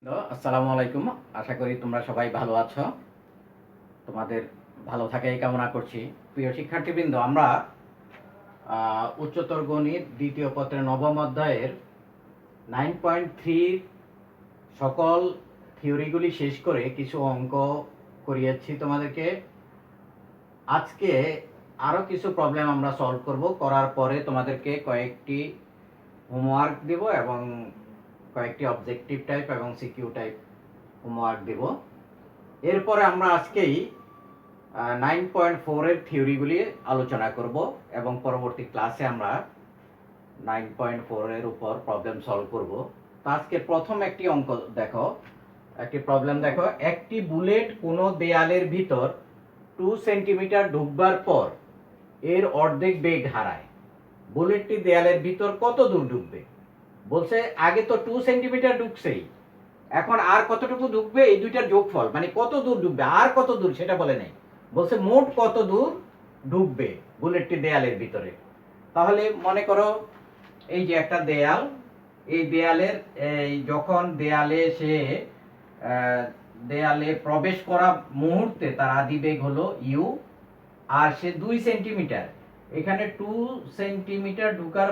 আসসালামু আলাইকুম। আশা করি তোমরা সবাই ভালো আছো। তোমাদের ভালো থাকাই কামনা করছি। প্রিয় শিক্ষার্থীবৃন্দ, আমরা উচ্চতর গণিত দ্বিতীয় পত্রের নবম অধ্যায়ের 9.3 সকল থিওরিগুলি শেষ করে কিছু অঙ্ক করিয়েছি তোমাদেরকে। আজকে আরও কিছু প্রবলেম আমরা সলভ করব। করার পরে তোমাদেরকে কয়েকটি হোমওয়ার্ক দেব এবং কয়েকটি অবজেক্টিভ টাইপ এবং সিকিউ টাইপ হোমওয়ার্ক দেব। এরপরে আমরা আজকেই 9.4 থিওরিগুলি আলোচনা করব এবং পরবর্তী ক্লাসে আমরা 9.4 উপর প্রবলেম সলভ করব। তো আজকে প্রথম একটি অঙ্ক দেখো, একটি প্রবলেম দেখো। একটি বুলেট কোনো দেয়ালের ভিতর 2 সেন্টিমিটার ঢুকবার পর এর অর্ধেক বেগ হারায়। বুলেটটি দেয়ালের ভিতর কত দূর ঢুকবে? বলছে আগে তো 2 সেন্টিমিটার ঢুকছেই, এখন আর কতটুকু ঢুকবে এই দুইটার যোগফল, মানে কত দূর ঢুকবে আর কত দূর সেটা বলে নাই, বলছে মোট কত দূর ঢুকবে বুলেটটি দেয়ালের ভিতরে। তাহলে মনে করো এই যে একটা দেয়াল, এই দেয়ালের যখন দেয়ালে প্রবেশ করা মুহূর্তে তার আদিবেগ হলো ইউ, আর সে 2 সেন্টিমিটার, এখানে 2 সেন্টিমিটার ঢুকার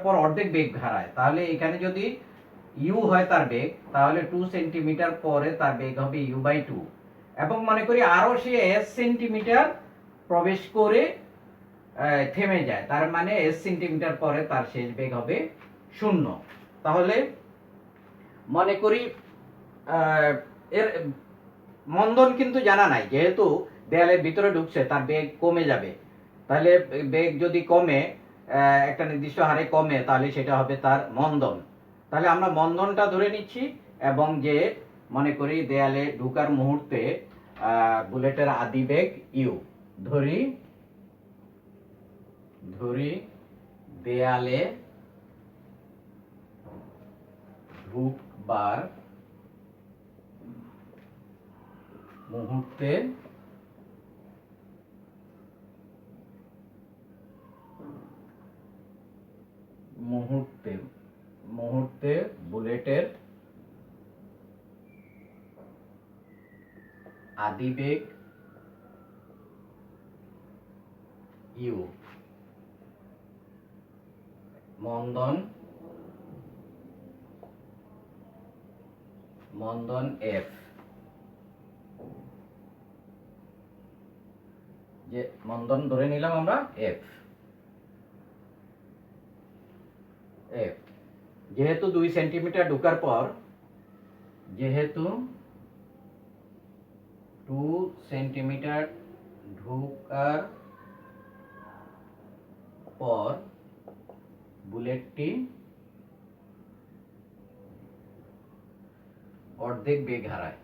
পর অর্ধেক বেগ হারায়। তাহলে এখানে যদি ইউ হয় তার বেগ, তাহলে 2 সেন্টিমিটার পরে তার বেগ হবে ইউ বাই 2। এবং মনে করি আরও সে এস সেন্টিমিটার প্রবেশ করে থেমে যায়, তার মানে এস সেন্টিমিটার পরে তার শেষ বেগ হবে 0। তাহলে মনে করি এর মন্দন কিন্তু জানা নাই, যেহেতু দেয়ালের ভিতরে ঢুকছে তার বেগ কমে যাবে। তাহলে বেগ যদি কমে, একটা নির্দিষ্ট হারে কমে, তাহলে সেটা হবে তার মন্দন। তাহলে আমরা মন্দনটা ধরে নিচ্ছি এবং যে মনে করি দেয়ালে ঢুকার মুহূর্তে বুলেটের আদিবেগ ইউ ধরি দেয়ালে ঢুকবার মুহূর্তে বুলেটের আদিবেগ ইউ, মন্দন এফ, যে মন্দন ধরে নিলাম আমরা এফ। যেহেতু 2 সেন্টিমিটার ঢোকার পর, যেহেতু 2 সেন্টিমিটার ঢোকার পর বুলেটটি অর্ধেক বেগ হারায়।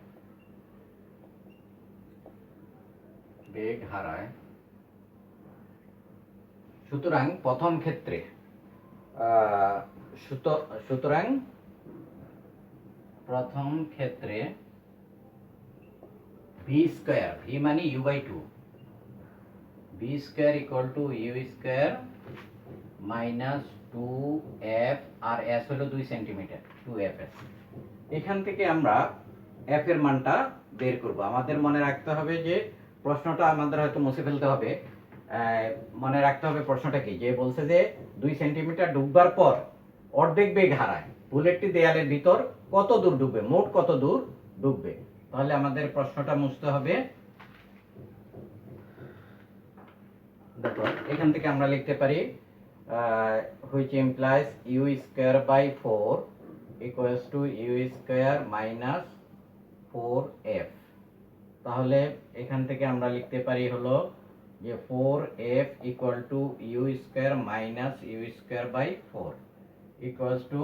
সুতরাং প্রথম ক্ষেত্রে ভি স্কয়ার, ভি মানে u by 2, V square equal to you square minus 2f, আর এস হলো 2 সেন্টিমিটার, 2fs। এখান থেকে আমরা এফ এর মানটা বের করব। আমাদের মনে রাখতে হবে যে প্রশ্নটা আমাদের হয়তো মুছে ফেলতে হবে। মনে রাখতে হবে প্রশ্নটা কি, যে বলছে যে 2 সেন্টিমিটার ঢুকবার পর অর্ধেক বেগ হারায়, বুলেটটি দেয়ালের ভিতর কত দূর ঢুকবে, মোট কত দূর ঢুকবে। তাহলে আমাদের প্রশ্নটা মুছতে হবে। দেখো এখান থেকে আমরা লিখতে পারি which implies u square by 4 equals to u square minus 4f। তাহলে এখান থেকে আমরা লিখতে পারি হলো যে 4f equal to u square minus u square by 4 equals to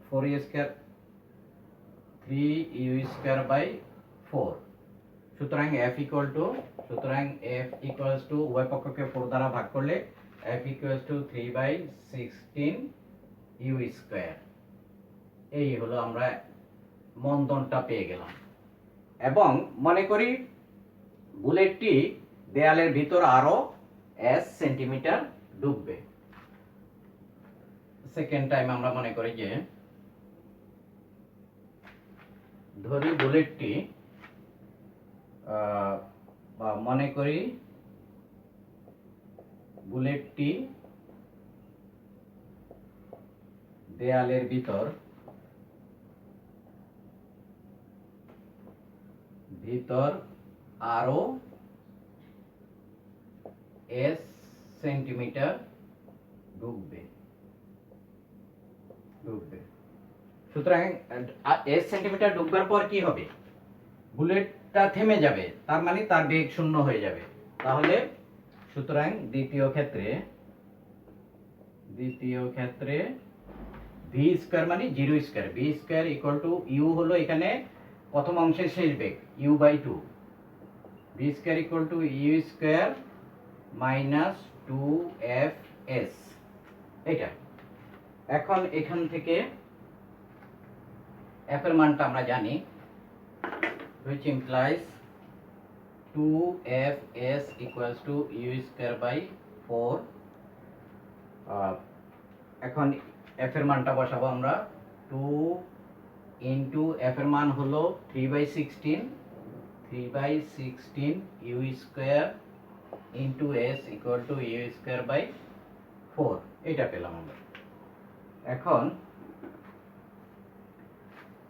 4u square 3u square by 4। সুতরাং f equals to উভয় পক্ষকে 4 দ্বারা ভাগ করলে f equals to 3/16 u square। এই হলো আমরা মন্দনটা পেয়ে গেলাম। এবং মনে করি বুলেটটি দেয়ালের ভিতর আরো s সেন্টিমিটার ঢুকবে। সেকেন্ড টাইম আমরা মনে করি যে ধরি বুলেটটি বা মনে করি বুলেটটি দেয়ালের ভিতর আরো s সেন্টিমিটার ঢুকবে। সুতরাং s সেন্টিমিটার ঢুকবার পর কি হবে? বুলেটটা থেমে যাবে, তার মানে তার বেগ শূন্য হয়ে যাবে। তাহলে সুতরাং দ্বিতীয় ক্ষেত্রে ভি স্কয়ার মানে 0 square, V square equal to U হলো এখানে প্রথম অংশের শেষ বেগ U by 2, V square equal to you square minus 2fs। এটা এখন এখান থেকে f এর মানটা আমরা জানি, which implies 2fs equals to u square by 4। এখন f এর মানটা বসাবো আমরা, 2 ইনটু f এর মান হলো 3/16 u square into s equal to u square by 4। এটা পেলাম আমরা। এখন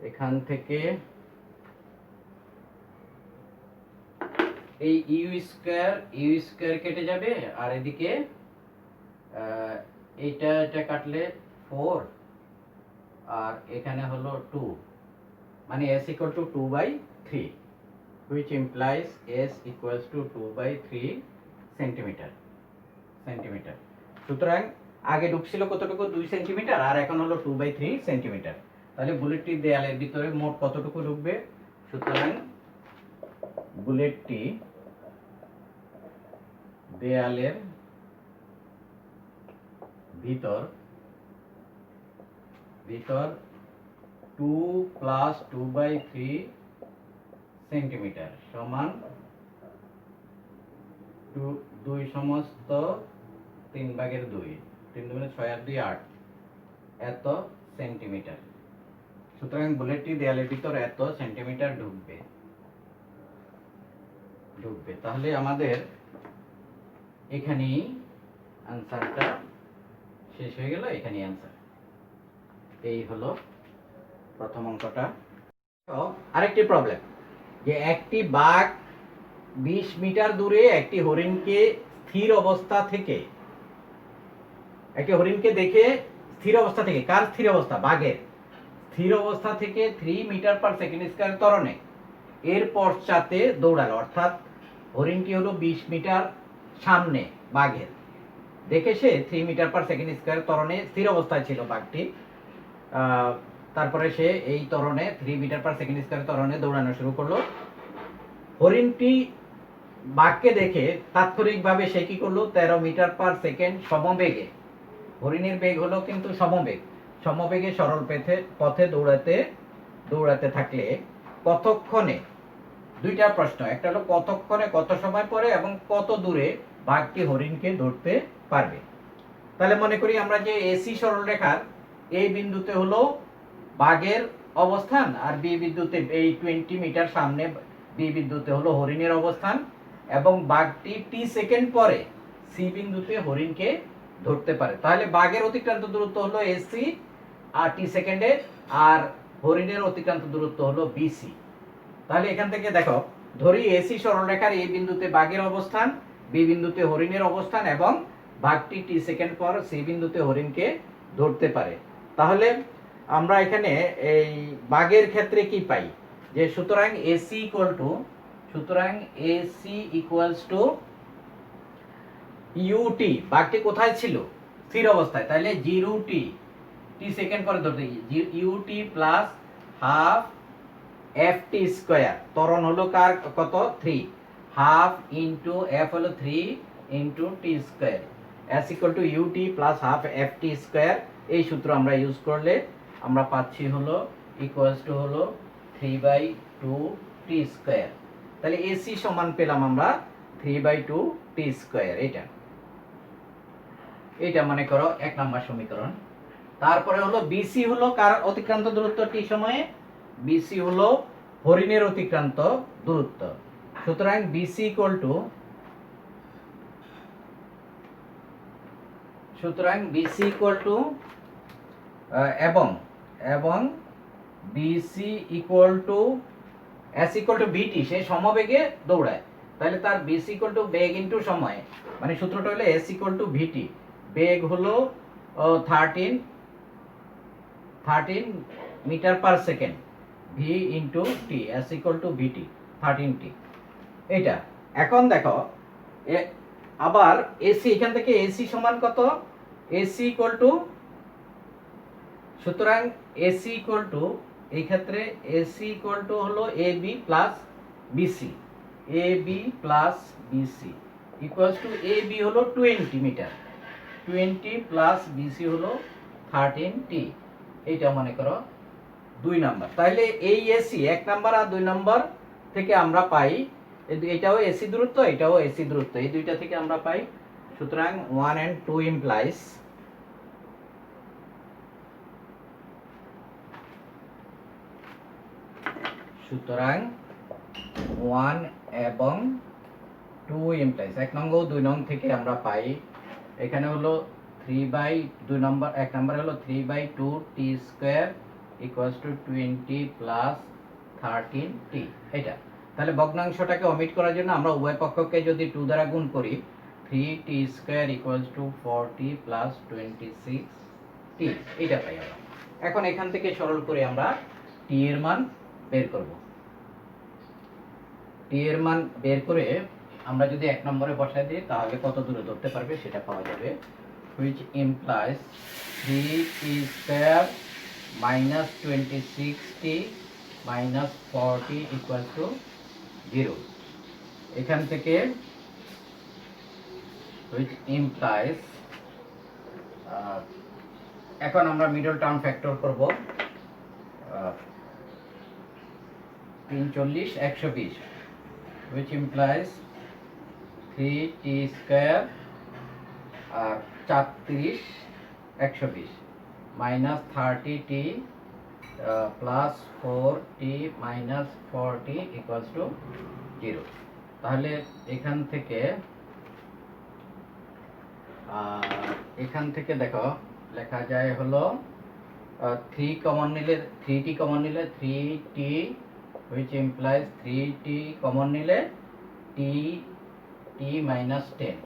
এখান থেকে এই ইউ স্কয়ার কেটে যাবে, আর এদিকে এটা কাটলে 4 আর এখানে হলো 2, মানে s equal to 2/3, which implies s equals to 2/3 centimetre. সুতরাং আগে ঢুকছিল কতটুকু? 2 সেন্টিমিটার, আর এখন হলো 2/3 সেন্টিমিটার। তাহলে বুলেটটি দেয়ালের ভিতরে মোট কতটুকু ঢুকবে? সুতরাং বুলেটটি দেয়ালের ভিতর 2 প্লাস 2/3 সেন্টিমিটার সমান 2 সমস্ত 3/2, 3 দুগুণে 6 আর 2 8, এত সেন্টিমিটার। সুতরাং বুলেটটি দেয়ালের ভিতর এত সেন্টিমিটার ঢুকবে। তাহলে আমাদের এখানেই আনসারটা শেষ হয়ে গেল, এখানেই আনসার। এই হলো প্রথম অঙ্কটা। তো আরেকটি প্রবলেম, যে একটি বাঘ 20 মিটার দূরে একটি হরিণকে দেখে স্থির অবস্থা থেকে, কার স্থির অবস্থা? বাঘের স্থির অবস্থা থেকে 3 মিটার পার সেকেন্ড স্কয়ার ত্বরণে এর পশ্চাতে দৌড়ালো। অর্থাৎ হরিণটি হলো 20 মিটার সামনে বাঘের, দেখে সে 3 মিটার পার সেকেন্ড স্কয়ার ত্বরণে স্থির অবস্থায় ছিল বাঘটি। তারপরে সে এই ত্বরণে 3 মিটার পার সেকেন্ড স্কয়ার ত্বরণে দৌড়ানো শুরু করলো। হরিণটি বাঘকে দেখে তাৎক্ষণিকভাবে সে কি করলো? 13 মিটার পার সেকেন্ড সমবেগে, হরিণের বেগ হলো কিন্তু সমবেগে সরল পথে দৌড়াতে থাকলে কতক্ষণে, দুইটা প্রশ্ন, একটা হলো কতক্ষণে, কত সময় পরে, এবং কত দূরে বাঘটি হরিণকে ধরতে পারবে। তাহলে মনে করি আমরা যে এসি সরলরেখার এই বিন্দুতে হলো বাঘের অবস্থান, আর বি বিন্দুতে এই 20 মিটার সামনে বি বিন্দুতে হলো হরিণের অবস্থান, এবং বাঘটি টি সেকেন্ড পরে সি বিন্দুতে হরিণকে ধরতে পারে। তাহলে বাঘের অতিক্রান্ত দূরত্ব হলো এসি আর টি সেকেন্ডে, আর হরিণের অতিক্রান্ত দূরত্ব হলো বিসি। তাহলে এখান থেকে দেখো, ধরি এসি সরলরেখার এই বিন্দুতে বাঘের অবস্থান, বি বিন্দুতে হরিণের অবস্থান, এবং বাঘটি টি সেকেন্ড পর সি বিন্দুতে হরিণকে ধরতে পারে। তাহলে আমরা এখানে এই বাঘের ক্ষেত্রে কি পাই? যে সুতরাং এসি ইকুয়ালস টু ইউটি, বাঘটি কোথায় ছিল? স্থির অবস্থায়। তাহলে 0t, টি সেকেন্ড পরে ধরতে, u t plus half ft square, ত্বরণ হলো কার কত? 3, হাফ ইনটু f হলো 3 into t square, s equal two ut plus half ft square. এই সূত্র আমরা ইউজ করলে আমরা পাচ্ছি হলো ইকুয়ালস টু হলো 3/2 t স্কয়ার। তাহলে এসি সমান পেলাম আমরা 3/2 t স্কয়ার। এটা মনে করো 1 নম্বর সমীকরণ। তারপরে হলো বিসি হলো কার অতিক্রান্ত দূরত্ব টি সময়ে, বিসি হলো হরিণের অতিক্রান্ত দূরত্ব। সুতরাং বিসি ইকুয়াল টু, সুতরাং বিসি ইকুয়াল টু এবং এবং BC equal to S equal to BT, সে সমবেগে দৌড়ায়, তাহলে তার বিসি ইকুয়াল টু বেগ ইন্টু সময়, মানে সূত্রটা হলো এস ইকুয়াল টু ভিটি, বেগ হলো 13 metre per second, V into T, S equal to VT 13 T. এইটা এখন দেখো আবার এসি, এখান থেকে এসি সমান কত, এসি ইকুয়াল টু, সুতরাং এসি ইকুয়াল টু, এই ক্ষেত্রে এসি ইকুয়াল টু হলো A B plus BC, A B plus BC equals to A B হলো 20 মিটার, 20 প্লাস বিসি হলো 13টি। এইটা মনে করো 2 নাম্বার। তাহলে এই এসি 1 নাম্বার আর 2 নাম্বার থেকে আমরা পাই, এটাও এসি দূরত্ব, এটাও এসি দূরত্ব, এই দুইটা থেকে আমরা পাই। সুতরাং 1 and 2 implies, সুতরাং 1 এবং 2 implies 1 নং ও 2 নং থেকে আমরা পাই, এখানে হলো 3/2 নম্বর, 1 নম্বরে হলো 3/2 টি স্কয়ার ইকুয়ালস টু 20 প্লাস 13 টি। এটা তাহলে ভগ্নাংশটাকে অমিট করার জন্য আমরা উভয় পক্ষকে যদি 2 দ্বারা গুণ করি, 3 টি স্কয়ার ইকুয়ালস টু 40 প্লাস 26 টি, এটা পাই আমরা। এখন এখান থেকে সরল করে আমরা টি এর মান বের করব। টি এর মান বের করে আমরা যদি 1 নম্বরে বসাই দিই তাহলে কত দূরে ধরতে পারবে সেটা পাওয়া যাবে, which implies 3t square minus 26t minus 40 equals to 0। এখান থেকে which implies, এখন আমরা মিডল টার্ম ফ্যাক্টর করব, 340 120, which implies 3t square 34 120 minus 30t plus 4t minus 40 equals to 0। তাহলে এখান থেকে দেখো লেখা যায় হলো 3 কমন নিলে, 3t কমন নিলে 3t, which implies 3t common নিলে t minus 10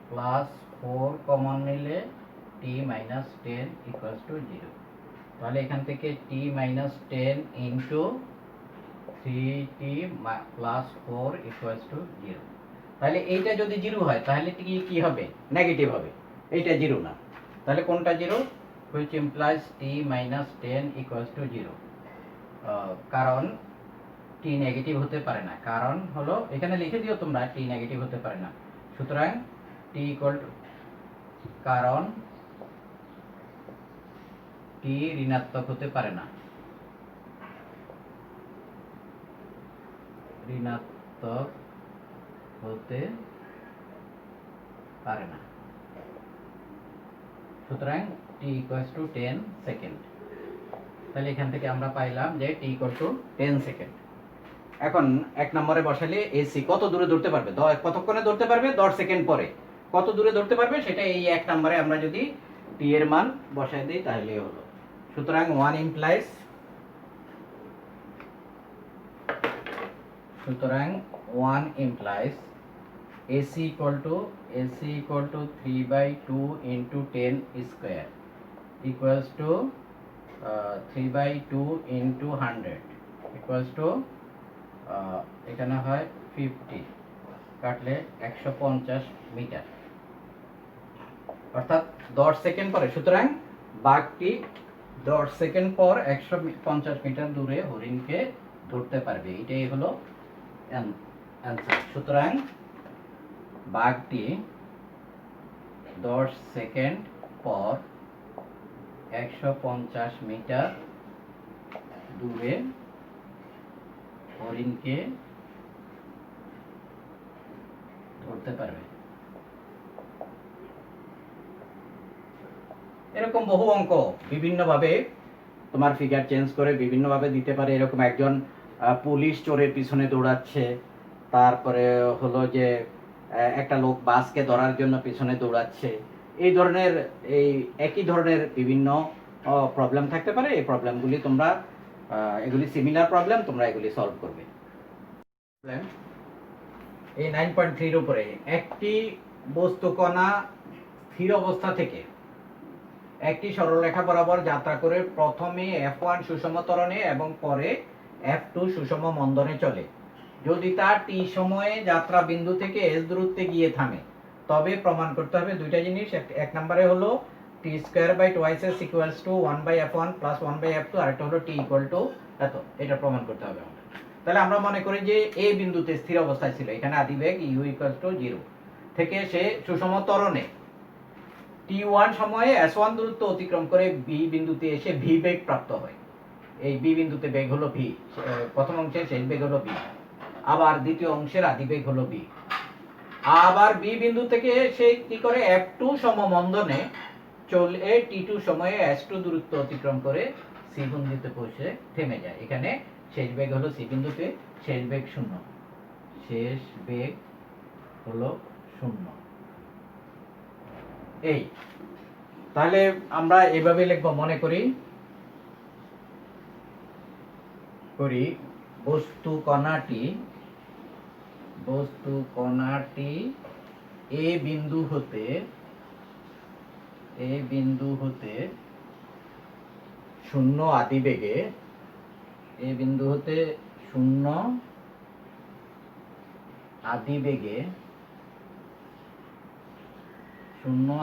প্লাস 4 কমন নিলে t minus 10 equals to 0। তাহলে এখান থেকে t minus 10 into 3t plus 4 equals to 0। তাহলে এইটা যদি 0 হয় তাহলে কি হবে, নেগেটিভ হবে, এইটা 0 না, তাহলে কোনটা 0, which implies t minus 10 equals to 0। কারণ t নেগেটিভ হতে পারে না, কারণ হলো এখানে লিখে দিও তোমরা t নেগেটিভ হতে পারে না। সুতরাং t ইকুয়াল টু, কারণ t ঋণাত্মক হতে পারে না, ঋণাত্মক হতে পারে না। সুতরাং t ইকুয়ালস টু 10 সেকেন্ড। তাহলে এখান থেকে আমরা পাইলাম যে t ইকুয়াল টু 10 সেকেন্ড। এখন 1 নম্বরে বসালে এসি কত দূরে ধরতে পারবে, কতক্ষণে ধরতে পারবে, 10 সেকেন্ড পরে কত দূরে ধরতে পারবে সেটা এই 1 নম্বরে আমরা যদি টি এর মান বসাই দিই তাহলে হলো। সুতরাং 1 implies, সুতরাং 1 implies AC equal to 3/2 into 10 square equals to 3/2 into 100 equals to এখানে হয় 50, কাটলে 150 মিটার, অর্থাৎ 10 সেকেন্ড পরে। সুতরাং বাঘটি 10 সেকেন্ড পর 150 মিটার দূরে হরিণকে ধরতে পারবে, এটাই হলো অ্যান্সার। সুতরাং বাঘটি 10 সেকেন্ড পর 150 মিটার দূরে হরিণকে ধরতে পারবে। এরকম বহু অঙ্ক বিভিন্নভাবে তোমার ফিগার চেঞ্জ করে বিভিন্নভাবে দিতে পারে। এরকম একজন পুলিশ চোরের পিছনে দৌড়াচ্ছে, তারপরে হলো যে একটা লোক বাসকে ধরার জন্য পিছনে দৌড়াচ্ছে। এই ধরনের এই একই ধরনের বিভিন্ন প্রবলেম থাকতে পারে। এই প্রবলেমগুলি তোমরা এগুলি সিমিলার প্রবলেম, তোমরা এগুলি সলভ করবে। এই 9.3 এর উপরে একটি বস্তু কণা স্থির অবস্থা থেকে একটি সরলরেখা বরাবর যাত্রা করে প্রথমে F1 সুষম ত্বরণে এবং পরে F2 সুষম মন্দনে চলে। যদি তার t সময়ে যাত্রা বিন্দু থেকে s দূরত্বে গিয়ে থামে, তবে প্রমাণ করতে হবে দুইটা জিনিস। এক নম্বরে হলো t square by twice s equals to 1/f1 plus 1/f2, আরেকটা হলো t ইকুয়াল টু এত। এটা প্রমাণ করতে হবে আমাদের। তাহলে আমরা মনে করি যে a বিন্দুতে স্থির অবস্থায় ছিল, এখানে আদিবেগ u ইকুয়ালস টু 0 থেকে সে সুষম ত্বরণে t1 সময়ে s1 দূরত্ব অতিক্রম করে b বিন্দুতে এসে v বেগ প্রাপ্ত হয়। এই b বিন্দুতে বেগ হলো v, প্রথম অংশের শেষ বেগ হলো v, আবার দ্বিতীয় অংশের আদিবেগ হলো b। আবার b বিন্দু থেকে সে কি করে f2 সমমন্দনে চলে t2 সময়ে s2 দূরত্ব অতিক্রম করে c বিন্দুতে পৌঁছে থেমে যায়। এখানে শেষ বেগ হলো c বিন্দুতে, শেষ বেগ 0, শেষ বেগ হলো 0। এই তাহলে আমরা এভাবে লিখব, মনে করি বস্তু কণাটি এ বিন্দু হতে 0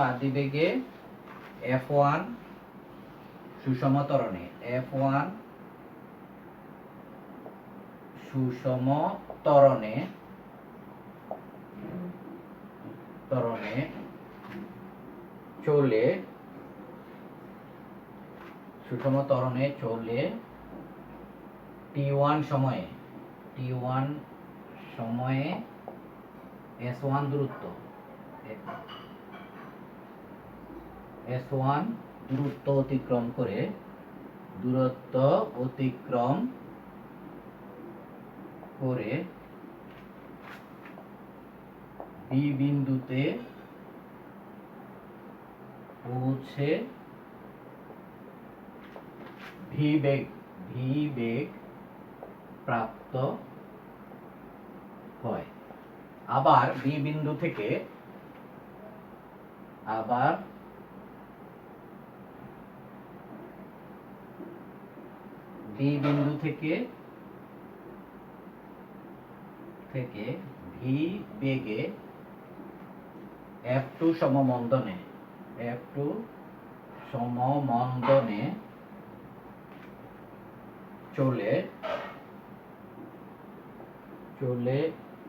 আদিবেগে F1 সুষম ত্বরণে চলে t1 সময়ে s1 দূরত্ব অতিক্রম করে b বিন্দুতে পৌঁছে v বেগ প্রাপ্ত হয়। আবার b বিন্দু থেকে v বেগে F2 সমমন্দনে চলে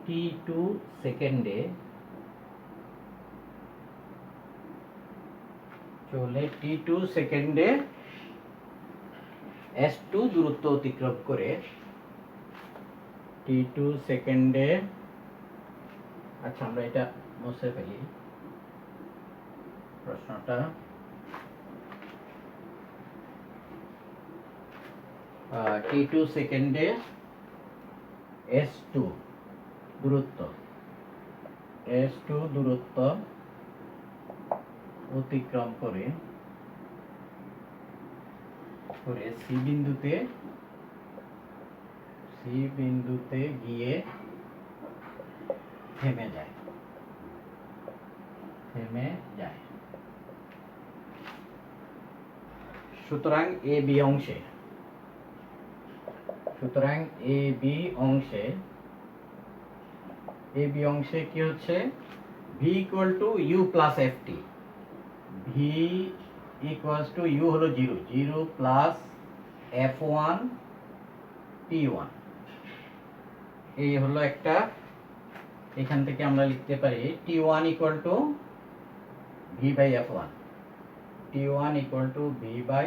t2 সেকেন্ডে s2 দূরত্ব অতিক্রম করে আচ্ছা আমরা এটা মুছে ফেলি প্রশ্নটা। t2 সেকেন্ডে s2 দূরত্ব অতিক্রম করে c বিন্দুতে গিয়ে থেমে যায়। সুতরাং এ বি অংশে কি হচ্ছে, v equal to u plus ft, হলো 0 প্লাস f1 t1। এই হলো একটা, এখান থেকে আমরা লিখতে পারি t1 equal to v by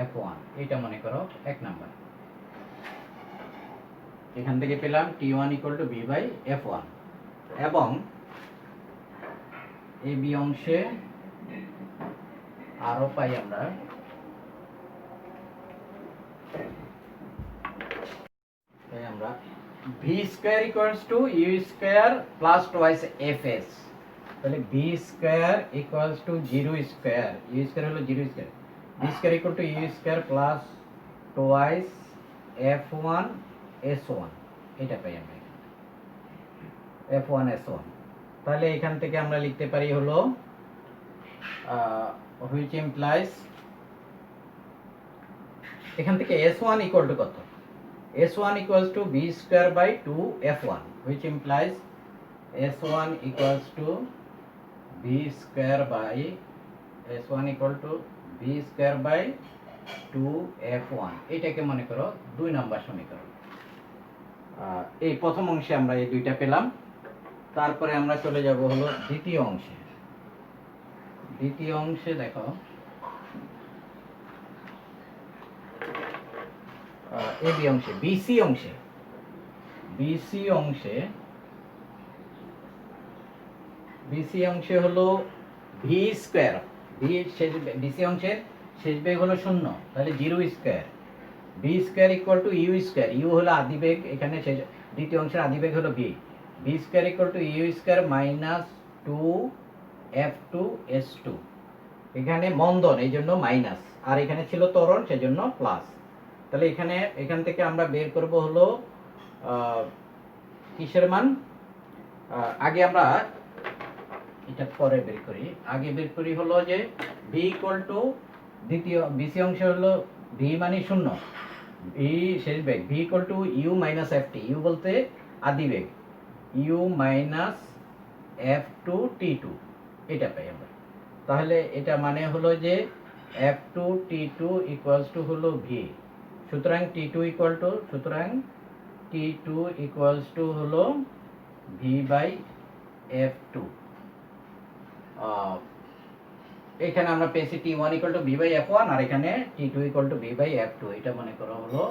f1, এটা মনে করো এক নাম্বার। এখান থেকে পেলাম t1 equal to v by f1, এবং এই বি অংশে আরও পাই আমরা V square equals to you square plus twice F S. তাহলে V square equals to 0 square, U square হলো 0 square, V square equal to you square plus twice F one S one, এটা পাই আমরা F one S one. তাহলে এখান থেকে আমরা লিখতে পারি হলো হুইচ ইমপ্লাইজ, এখান থেকে এস ওয়ান ইকুয়াল টু কত, S1 equals to b square by 2 f1, which implies S1 equals to b square by S1 equal to b square by 2 f1। এটাকে মনে করো 2 নাম্বার সমীকরণ। এই প্রথম অংশে আমরা এই দুইটা পেলাম। তারপরে আমরা চলে যাব হলো দ্বিতীয় অংশে। দ্বিতীয় অংশে দেখো এবি অংশে, বিসি অংশে, বিসি অংশে, বিসি অংশে হলো ভি স্কয়ার, ভি শেষ, বিসি অংশের শেষ বেগ হলো 0, তাহলে 0 square, V square equal to you square, u হলো আদিবেগ, এখানে শেষ দ্বিতীয় অংশের আদিবেগ হলো v, v square equal to you square minus 2 f2 s2, এখানে মন্দন এই জন্য মাইনাস, আর এখানে ছিল ত্বরণ সেজন্য প্লাস। তাহলে এখান থেকে আমরা বের করব হলো কিসের মান, আগে আমরা এটা পরে বের করি, আগে বের করি হলো যে ভি ইকুয়াল টু দ্বিতীয় বিসি অংশ হলো ভি মানে 0, ভি শেষ বেগ, V equal to you minus F T, U বলতে আদি বেগ, U minus F two T two, এটা পাই আমরা। তাহলে এটা মানে হলো যে F two T two equals to হলো ভি, সুতরাং T2 ইকুয়াল টু, সুতরাং T2 ইকুয়ালস টু হলো V বাই F2। এখানে আমরা পেয়েছি T1 equal to V by F1, আর এখানে T2 equal to V by F2, এটা মনে করা হলো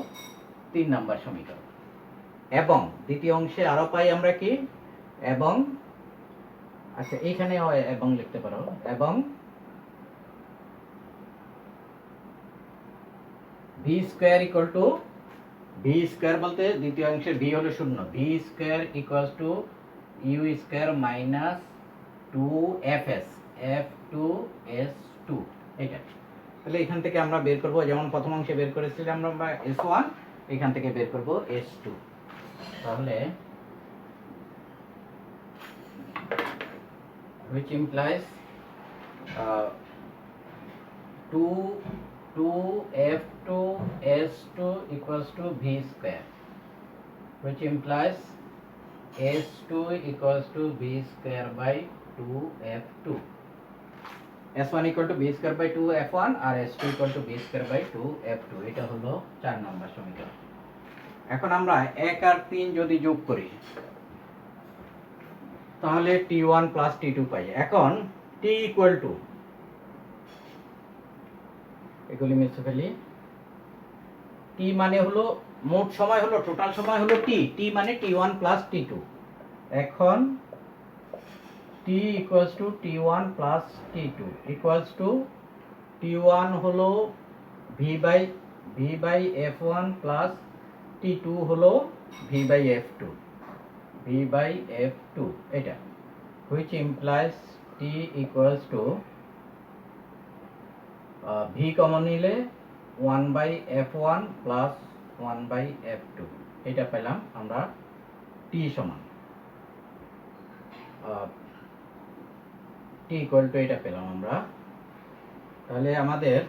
3 নাম্বার সমীকরণ। এবং দ্বিতীয় অংশে আরো পাই আমরা কি, এবং আচ্ছা এইখানে এবং লিখতে পারো, এবং v square equal to, v square বলতে দ্বিতীয় অংশের ভি হলো 0, v square equals to you square minus 2fs f2s2, এটা। তাহলে এখান থেকে আমরা বের করব, যেমন প্রথম অংশে বের করেছিলাম আমরা s1, এখান থেকে বের করব s2। তাহলে which implies 2f2s2 equals to v square, which implies s2 equals to v square by 2f2, s1 equal to v square by 2f1 R s2 equal to v square by 2f2, এটা হলো 4 নম্বর সমীকরণ। এখন আমরা 1 আর 3 যদি যোগ করি তাহলে t1 plus t2 পাই। এখন t ইকুয়াল টু, এগুলি মিশে ফেলি, t মানে হলো মোট সময় হলো, টোটাল সময় হলো t মানে t1 প্লাস t2। এখন t equals to t1 plus t2 equals two t1 হলো v by f1 plus t2 হলো v by f2, v by f2, এটা, which implies t equals to v common নিলে 1 by f1 plus 1 by f2, এটা পেলাম আমরা t সমান t equal to, এটা পেলাম আমরা। তাহলে আমাদের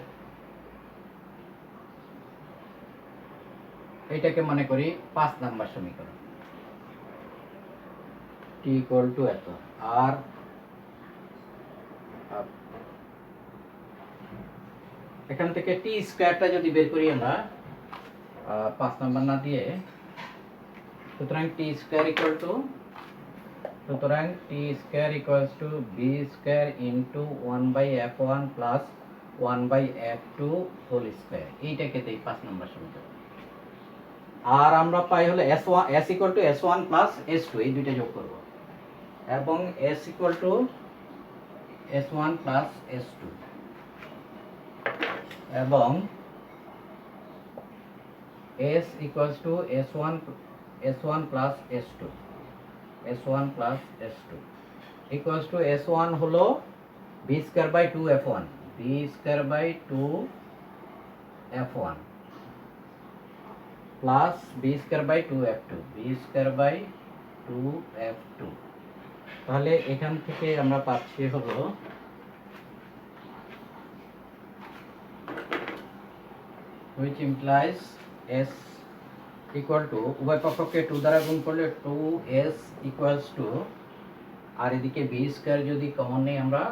এটাকে মনে করি 5 নাম্বার সমীকরণ, t equal to এত। আর এখান থেকে t স্কয়ারটা যদি বের করি আমরা 5 নাম্বার না দিয়ে, সুতরাং t স্কয়ার ইকুয়াল টু, সুতরাং t square equals to b square into 1 by f1 plus 1 by f2 whole square, এইটাকে দেই 5 নাম্বার সমীকরণ। আর আমরা পাই হলো s1, s equal two s1 plus s2, এই দুইটা যোগ করব, এবং s equal two s1 plus s2, এবং s equals to s1 plus s2 s1 plus s2 equals to s1 হলো b square by 2 f1 b square by 2 f1 plus b square by 2 f2 b square by 2 f2 তাহলে এখান থেকে আমরা পাচ্ছি হলো which implies s equal to উভয় পক্ষকে 2 দ্বারা গুণ করলে 2s equals to আর এদিকে b স্কয়ার যদি কমন নেই আমরা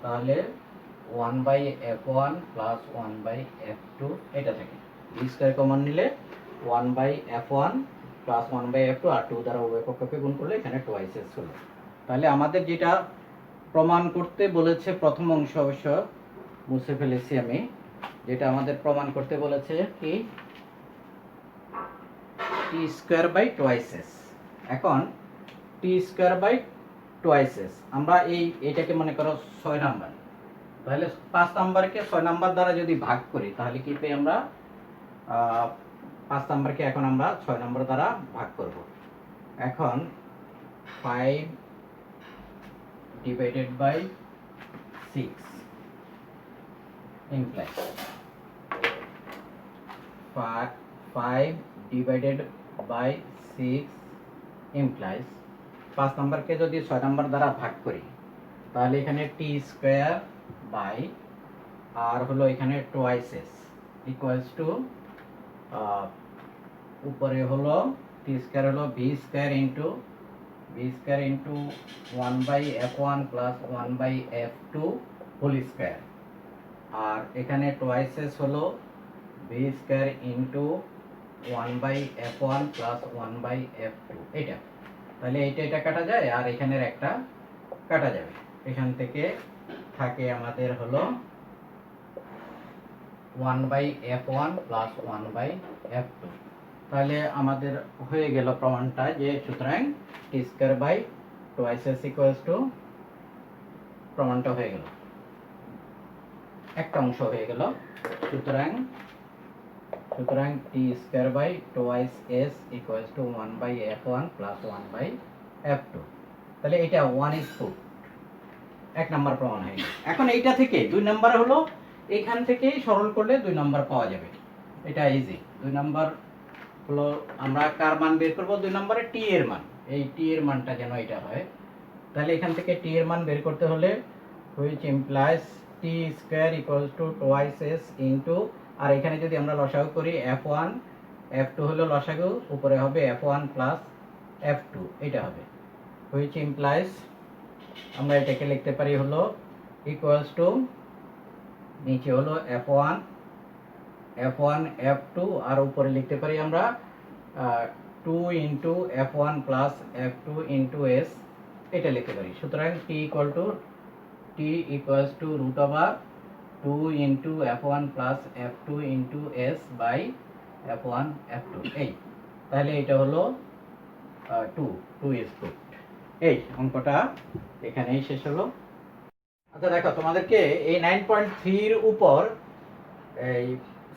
তাহলে 1 by f1 plus 1 by f2 এটা থাকে b স্কয়ার কমন নিলে 1 by f1 plus 1 by f2 আর 2 দ্বারা উভয় পক্ষকে গুণ করলে এখানে twice s হলো। তাহলে আমাদের যেটা প্রমাণ করতে বলেছে প্রথম অংশ অবশ্য মুছে ফেলেছি আমি, যেটা আমাদের প্রমাণ করতে বলেছে কি t square by twice s। এখন t square by twice s আমরা এইটাকে মনে করো 6 নাম্বার, তাহলে 5 নাম্বারকে 6 নাম্বার দ্বারা যদি ভাগ করি তাহলে কি পাই আমরা 5 নাম্বারকে এখন আমরা 6 নাম্বার দ্বারা ভাগ করব। এখন 5 divided by 6 implies 5 divided by 6 implies 5 নাম্বারকে যদি 6 নাম্বার দ্বারা ভাগ করি তাহলে এখানে t স্কয়ার বাই আর হলো এখানে twice s equals to উপরে হলো t স্কয়ার হলো b square into 1 by f1 plus 1 by f2 whole square, আর এখানে twice s হলো b square into 1 by f1 plus 1 by f2 এটা। তাহলে এটা কাটা যায় আর এখানের একটা কাটা যাবে, এখান থেকে থাকে আমাদের হলো 1 by f1 plus 1 by f2। তাহলে আমাদের হয়ে গেল প্রমাণটা যে সুতরাং t square by twice s equals to প্রমাণটা হয়ে গেল, একটা অংশ হয়ে গেল। সুতরাং t square by twice s equals to 1 by f1 plus 1 by f2। তাহলে এটা 1:2 এক নাম্বার প্রমাণ হয়ে গেল। এখন এইটা থেকে 2 নাম্বার হলো এখান থেকেই সরল করলে 2 নাম্বার পাওয়া যাবে, এটা ইজি। 2 নাম্বার হলো আমরা কার মান বের করব, 2 নম্বরে t এর মান, এই t এর মানটা যেন এটা হয়। তাহলে এখান থেকে t এর মান বের করতে হলে which implies t square equals to twice s into আর এখানে যদি আমরা লসাগু করি f1 f2 হলো লসাগু, উপরে হবে f1 plus f2 এটা হবে, which implies আমরা এটাকে লিখতে পারি হলো equals to নিচে হলো f1 f2 আর উপরে লিখতে পারি আমরা 2 into f1 plus f2 into s এটা লিখতে পারি। সুতরাং t equals to root over 2 into f1 plus f2 into s by f1 f2 এই, তাহলে এটা হলো 2 is put। এই অঙ্কটা এখানেই শেষ হলো। আচ্ছা দেখো তোমাদেরকে এই 9.3 এর উপর এই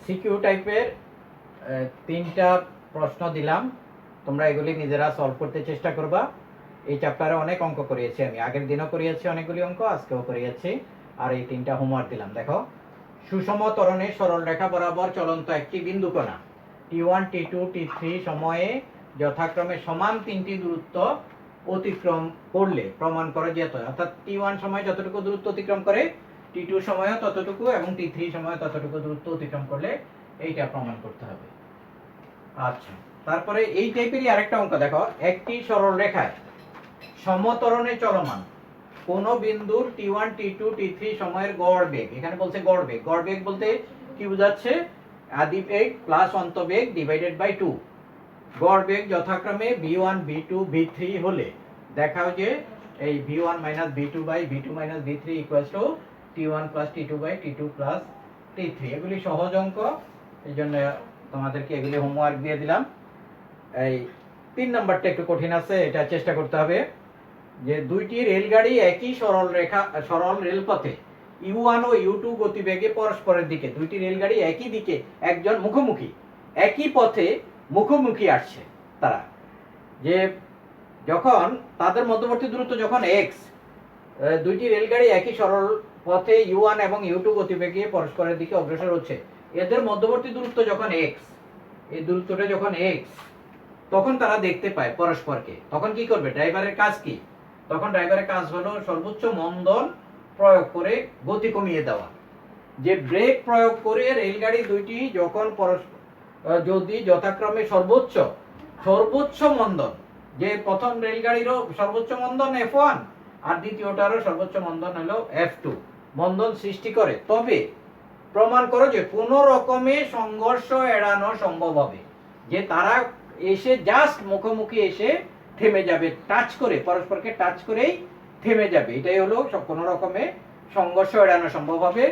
সিকিউ টাইপের 3টা প্রশ্ন দিলাম, তোমরা এগুলি নিজেরা সলভ করতে চেষ্টা করবা। এই চ্যাপ্টারে অনেক অঙ্ক করিয়েছি আমি, আগের দিনও করিয়েছি অনেকগুলি অঙ্ক, আজকেও করিয়েছি। আর এই 3টা হোমওয়ার্ক দিলাম। দেখো, সুষম ত্বরণে সরল রেখা বরাবর চলন্ত একটি বিন্দু কণা t1 t2 t3 সময়ে যথাক্রমে সমান 3টি দূরত্ব অতিক্রম করলে প্রমাণ করা যেত, অর্থাৎ t1 সময়ে যতটুকু দূরত্ব অতিক্রম করে t2 সময়ও ততটুকু এবং t3 সময়ে ততটুকু দূরত্ব অতিক্রম করলে এইটা প্রমাণ করতে হবে। আচ্ছা, তারপরে এই টাইপেরই আরেকটা অঙ্ক দেখো, একটি সরল রেখায় সমত্বরণে চলমান কোন বিন্দুর t1 t2 t3 সময়ের গড় বেগ, এখানে বলছে গড় বেগ। গড় বেগ বলতে কি বোঝাচ্ছে, আদি বেগ প্লাস অন্তবেগ ডিভাইডেড বাই 2। গড় বেগ যথাক্রমে v1 v2 v3 হলে দেখাও যে এই v1 v2 v2 v3 t1 t2 t2 t3। এগুলি সহজ অঙ্ক, এই জন্য তোমাদেরকে এগুলি হোমওয়ার্ক দিয়ে দিলাম। এই 3 নাম্বারটা একটু কঠিন আছে, এটা চেষ্টা করতে হবে যে দুইটি রেলগাড়ি একই সরল রেলপথে u1 ও u2 গতিবেগে পরস্পরের দিকে, দুইটি রেলগাড়ি একই দিকে একজন মুখোমুখি একই পথে মুখোমুখি আসছে তারা, যে যখন তাদের মধ্যবর্তী দূরত্ব যখন x, দুইটি রেলগাড়ি একই সরল পথে u1 এবং u2 গতিবেগে পরস্পরের দিকে অগ্রসর হচ্ছে, এদের মধ্যবর্তী দূরত্ব যখন x, এই দূরত্বটা যখন x, তখন তারা দেখতে পায় পরস্পরকে। তখন কি করবে ড্রাইভারের কাজ কি? তখন ড্রাইভারের কাজ হলো সর্বোচ্চ মন্দন প্রয়োগ করে গতি কমিয়ে দেওয়া। যে ব্রেক প্রয়োগ করে রেলগাড়ি দুইটি যখন যদি যথাক্রমে সর্বোচ্চ মন্দন, যে প্রথম রেলগাড়িরও সর্বোচ্চ মন্দন F1 আর দ্বিতীয়টারও সর্বোচ্চ মন্দন হলো F2 মন্দন সৃষ্টি করে, তবে প্রমাণ করো যে কোনো রকমে সংঘর্ষ এড়ানো সম্ভব হবে, যে তারা এসে জাস্ট মুখোমুখি এসে থেমে যাবে, টাচ করে, পরস্পরকে টাচ করেই থেমে যাবে। এটাই হলো কোনো রকমে সংঘর্ষ এড়ানো সম্ভব হবে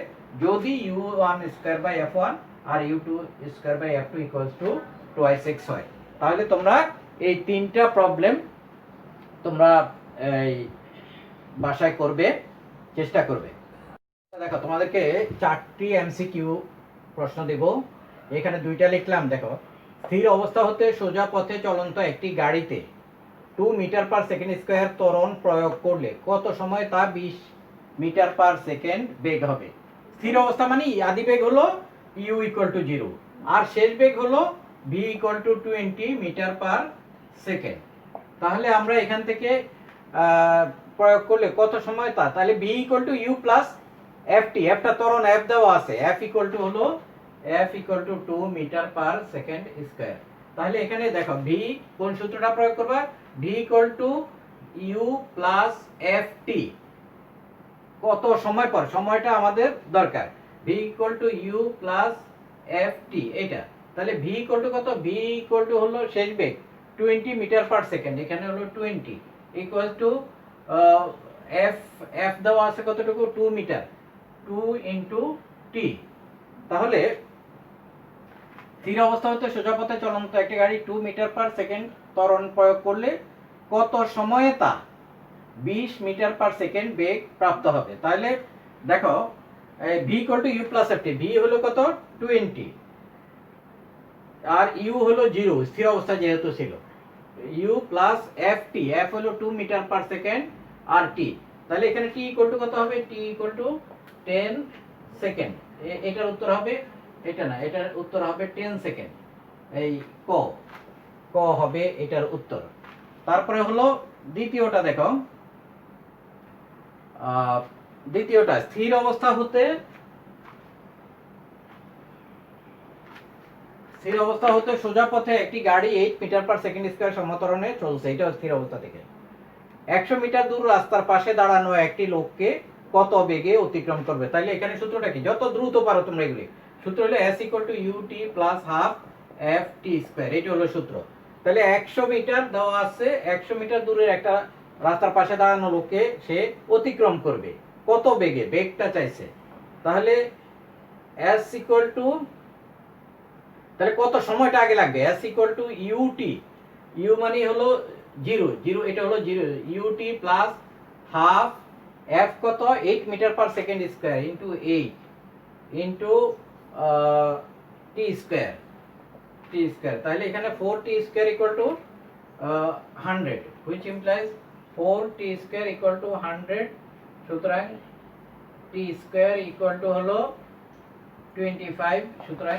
যদি u1 স্কয়ার বাই f1 আর u2 square by f2 equals to twice x হয়। তাহলে তোমরা এই তিনটা প্রবলেম তোমরা এই বাসায় করবে, চেষ্টা করবে। দেখো তোমাদেরকে 4টি এমসিকিউ প্রশ্ন দেব, এখানে দুইটা লিখলাম। দেখো, স্থির অবস্থা হতে সোজা পথে চলন্ত একটি গাড়িতে 2 মিটার পার সেকেন্ড স্কয়ার ত্বরণ প্রয়োগ করলে কত সময় তা 20 মিটার পার সেকেন্ড বেগ হবে। স্থির অবস্থা মানে আদি বেগ হলো u ইকুয়াল টু 0 আর শেষ বেগ হলো v equal to 20 metre per second. তাহলে আমরা এখান থেকে প্রয়োগ করলে কত সময় তা, তাহলে v equal to u plus ft, fটা ত্বরণ f দেওয়া আছে, f ইকুয়াল টু হলো f equal to 2 metre per second square. তাহলে এখানে দেখো v কোন সূত্রটা প্রয়োগ করবা, v equal to u plus ft, কত সময় পর, সময়টা আমাদের দরকার, v equal to u plus ft এটা। তাহলে v ইকুয়াল টু কত, v ইকুয়াল টু হলো শেষ বেগ 20 মিটার পার সেকেন্ড, এখানে হলো 20 ইকুয়াল টু f দেওয়া আছে কতটুকু 2 মিটার, 2 ইনটু t। তাহলে স্থির অবস্থা হতে সোজা পথে চলন্ত একটি গাড়ি 2 মিটার পার সেকেন্ড ত্বরণ প্রয়োগ করলে কত সময়ে তা 20 মিটার পার সেকেন্ড বেগ প্রাপ্ত হবে। তাহলে দেখো v equal to u plus ft, v হলো কত 20 আর u হলো 0 স্থির অবস্থা যেহেতু ছিল, u প্লাস ft, f হলো 2 মিটার পার সেকেন্ড আর t। তাহলে এখানে t ইকুয়াল টু কত হবে, t ইকুয়াল টু 10 সেকেন্ড। এটার উত্তর হবে, এটা না, এটার উত্তর হবে 10 সেকেন্ড। এই ক হবে এটার উত্তর। তারপরে হলো দ্বিতীয়টা, দেখো দ্বিতীয়টা স্থির অবস্থা হতে সোজা পথে একটি গাড়ি 8 মিটার পার সেকেন্ড স্কয়ার সমত্বরণে চলছে, এটা স্থির অবস্থা থেকে 100 মিটার দূর রাস্তার পাশে দাঁড়ানো একটি লোককে কত বেগে অতিক্রম করবে। তাহলে এখানে সূত্রটা কি, যত দ্রুত পারো তোমরা এগুলি, সূত্র হলো s equal two ut plus half ft square, এটা হলো সূত্র। তাহলে 100 মিটার দেওয়া আছে, 100 মিটার দূরের একটা রাস্তার পাশে দাঁড়ানো লোককে সে অতিক্রম করবে কত বেগে, বেগটা চাইছে। তাহলে s ইকুয়াল টু, তাহলে কত সময়টা আগে লাগবে, s equal two ut, u মানে হলো 0, এটা হলো 0, ut প্লাস হাফ f কত 8 metre per second square into 8 into t square, তাহলে এখানে 4t square equal to 100, which implies 4t square equal to 100। সুতরাং t স্কয়ার ইকুয়াল টু হলো 25, সুতরাং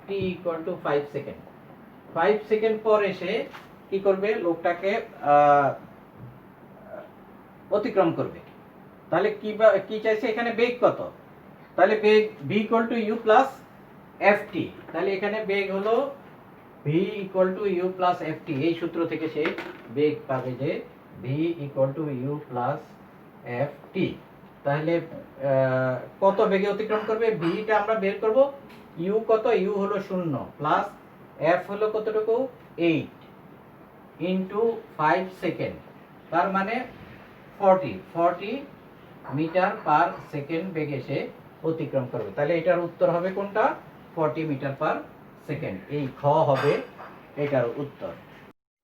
t equal two 5 second. 5 second পর এসে কি করবে, লোকটাকে অতিক্রম করবে। তাহলে কি চাইছে এখানে, বেগ কত, তাহলে বেগ v equal to u plus ft, তাহলে এখানে বেগ হলো v equal to u plus ft, এই সূত্র থেকে সে বেগ পাবে যে v equal to u plus ft। তাহলে কত বেগে অতিক্রম করবে, v টা আমরা বের করব, u কত, u হলো 0 প্লাস f হলো কতটুকু 8 ইনটু 5 সেকেন্ড, তার মানে 40 মিটার পার সেকেন্ড বেগে সে অতিক্রম করবে। তাহলে এটার উত্তর হবে কোনটা, 40 মিটার পার সেকেন্ড, এই খ হবে এটার উত্তর।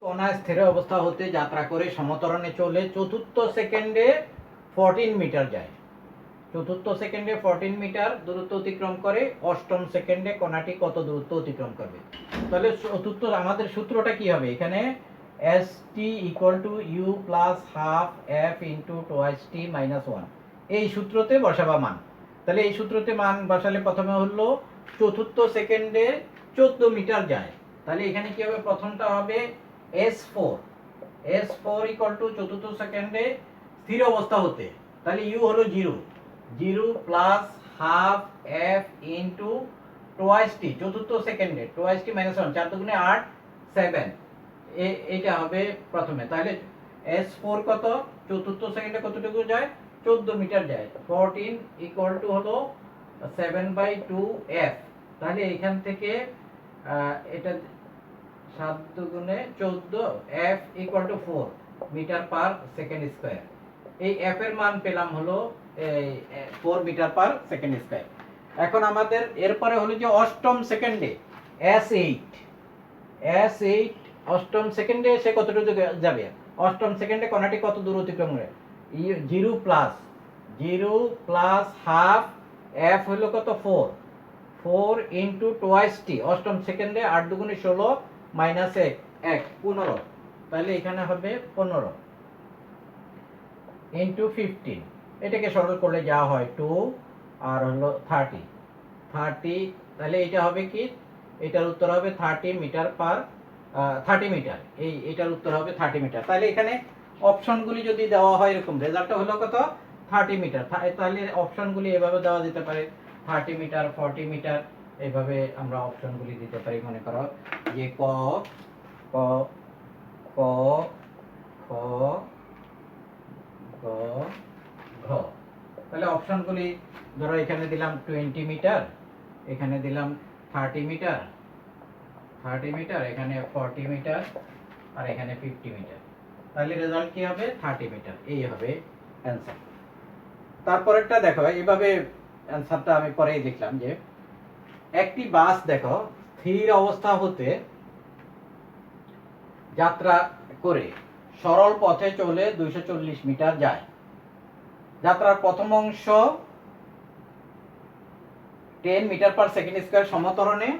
কণা স্থির অবস্থা হতে যাত্রা করে সমতরণে চলে চতুর্থ সেকেন্ডে 14 মিটার যায়, চতুর্থ সেকেন্ডে 14 মিটার দূরত্ব অতিক্রম করে, অষ্টম সেকেন্ডে কণাটি কত দূরত্ব অতিক্রম করবে। তাহলে চতুর্থ আমাদের সূত্রটা কি হবে, এখানে st equal to you plus half F into twice T minus 1, এই সূত্রতে বসাবা মান। তাহলে এই সূত্রতে মান বসালে প্রথমে হলো চতুর্থ সেকেন্ডে 14 মিটার যায়, তাহলে এখানে কি হবে, প্রথমটা হবে s4 ইকুয়াল টু চতুর্থ সেকেন্ডে স্থির অবস্থা হতে, তাহলে ইউ হলো 0 plus half F into twice T চতুর্থ সেকেন্ডে টোয়াইস টি মাইনাস 1, 4 দুগুণে 8 7, এইটা হবে প্রথমে। তাহলে s4 কত, চতুর্থ সেকেন্ডে কতটুকু যায়, 14 মিটার যায়, 14 ইকুয়াল টু হলো 7/2 f। তাহলে এখান থেকে এটা 7 দুগুণে 14, f equal to 4 metre per second square. এই f এর মান পেলাম হলো 4 মিটার পার সেকেন্ড স্কয়ার। এখন আমাদের এরপরে হলো যে অষ্টম সেকেন্ডে s8 অষ্টম সেকেন্ডে সে কতটুকু যাবে, অষ্টম সেকেন্ডে কণাটি কত দূর অতিক্রম করে, 0 প্লাস হাফ f হলো কত 4 ইন্টু টোয়াইস টি, অষ্টম সেকেন্ডে 8 দুগুণে 16 মাইনাস 1 15, তাহলে এখানে হবে 15 ইন্টু 15, এটাকে সরল করলে যা হয় 2 আর হলো 30, তাহলে এটা হবে কি, এটার উত্তর হবে 30 মিটার পার 30 মিটার, এটার উত্তর হবে 30 মিটার। তাহলে এখানে অপশনগুলি যদি দেওয়া হয় এরকম, রেজাল্টটা হলো কত 30 মিটার, তাহলে অপশনগুলি এভাবে দেওয়া যেতে পারে 30 মিটার 40 মিটার, এইভাবে আমরা অপশনগুলি দিতে পারি। মনে করো যে ক ক ক খ গ ঘ, তাহলে অপশনগুলি ধরো এখানে দিলাম 20 মিটার, এখানে দিলাম 30 মিটার, এখানে 40 মিটার আর এখানে 50 মিটার, তাহলে রেজাল্ট কি হবে 30 মিটার, এই হবে অ্যানসার। তারপরেরটা দেখো, এইভাবে অ্যানসারটা আমি পরেই লিখলাম যে একটি বাস দেখো স্থির অবস্থা হতে যাত্রা করে সরল পথে চলে 240 মিটার যায়। যাত্রার প্রথম অংশ 10 মিটার পার সেকেন্ড স্কয়ার সমত্বরণে,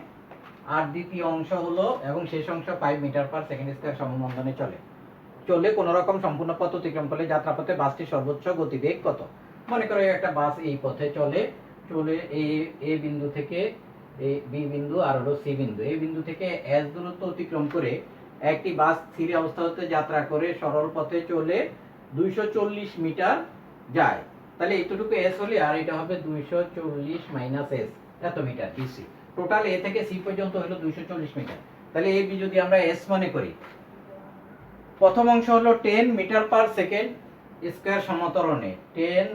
আর দ্বিতীয় অংশ হলো এবং শেষ অংশ 5 মিটার পার সেকেন্ড স্কয়ার সমমন্দনে চলে কোন রকম সম্পূর্ণ পথ অতিক্রম করলে যাত্রাপথে বাসটির সর্বোচ্চ গতিবেগ কত। মনে করো একটা বাস এই পথে চলে এ বিন্দু থেকে বি বিন্দু আর হলো সি বিন্দু, এই বিন্দু থেকে এস দূরত্ব অতিক্রম করে একটি বাস স্থির অবস্থা হতে যাত্রা করে সরল পথে চলে 240 মিটার যায়। তাহলে এতটুকু এস হলে আর এটা হবে 240 মাইনাস এস, এত মিটার বিসি। টোটাল এ থেকে সি পর্যন্ত হলো 240 মিটার। তাহলে এই যদি আমরা এস মনে করি, প্রথম অংশ হলো 10 মিটার পার সেকেন্ড স্কয়ার সমত্বরণে, 10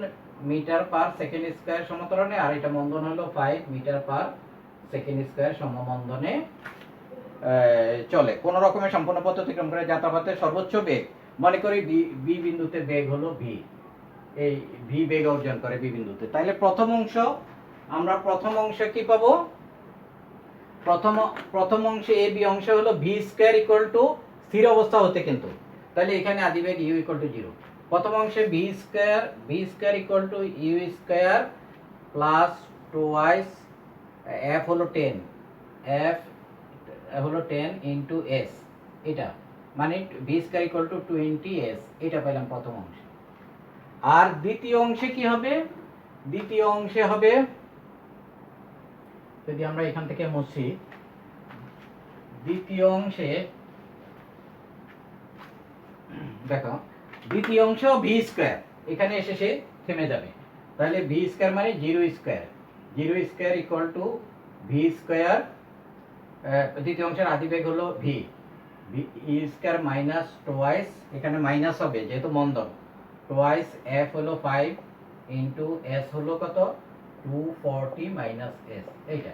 মিটার পার সেকেন্ড স্কয়ার সমত্বরণে, আর এটা মন্দন হলো 5 মিটার পার সেকেন্ড স্কয়ার সমমন্দনে চলে কোন রকমের সম্পূর্ণ পথ অতিক্রম করে যাত্রাপথের সর্বোচ্চ বেগ। মনে করি বি বিন্দুতে বেগ হলো ভি, এই ভি বেগ অর্জন করে বি বিন্দুতে। তাহলে প্রথম অংশে কি পাবো, প্রথম অংশে এ বি অংশ হলো ভি স্কয়ার ইকুয়াল টু স্থির অবস্থা হতে, কিন্তু তাহলে এখানে আদিবেগ ইউ ইকুয়াল টু 0। প্রথম অংশে v square equal to you square plus twice f হলো 10, এফ হলো 10 ইন্টু এস, এটা মানে v square equal to 20 s, এটা পেলাম প্রথম অংশে। আর দ্বিতীয় অংশে কি হবে, দ্বিতীয় অংশে হবে, যদি আমরা এখান থেকে মুছি, দ্বিতীয় অংশে দেখো দ্বিতীয় অংশ ভি স্কয়ার এখানে এসে সে থেমে যাবে, তাহলে ভি স্কয়ার মানে 0 square equal to v square, দ্বিতীয় অংশের আদিবেগ হলো V E square minus twice, এখানে মাইনাস হবে যেহেতু মন্দন, টোয়াইস এফ হলো 5 ইন্টু এস হলো কত 240 মাইনাস এস, এইটা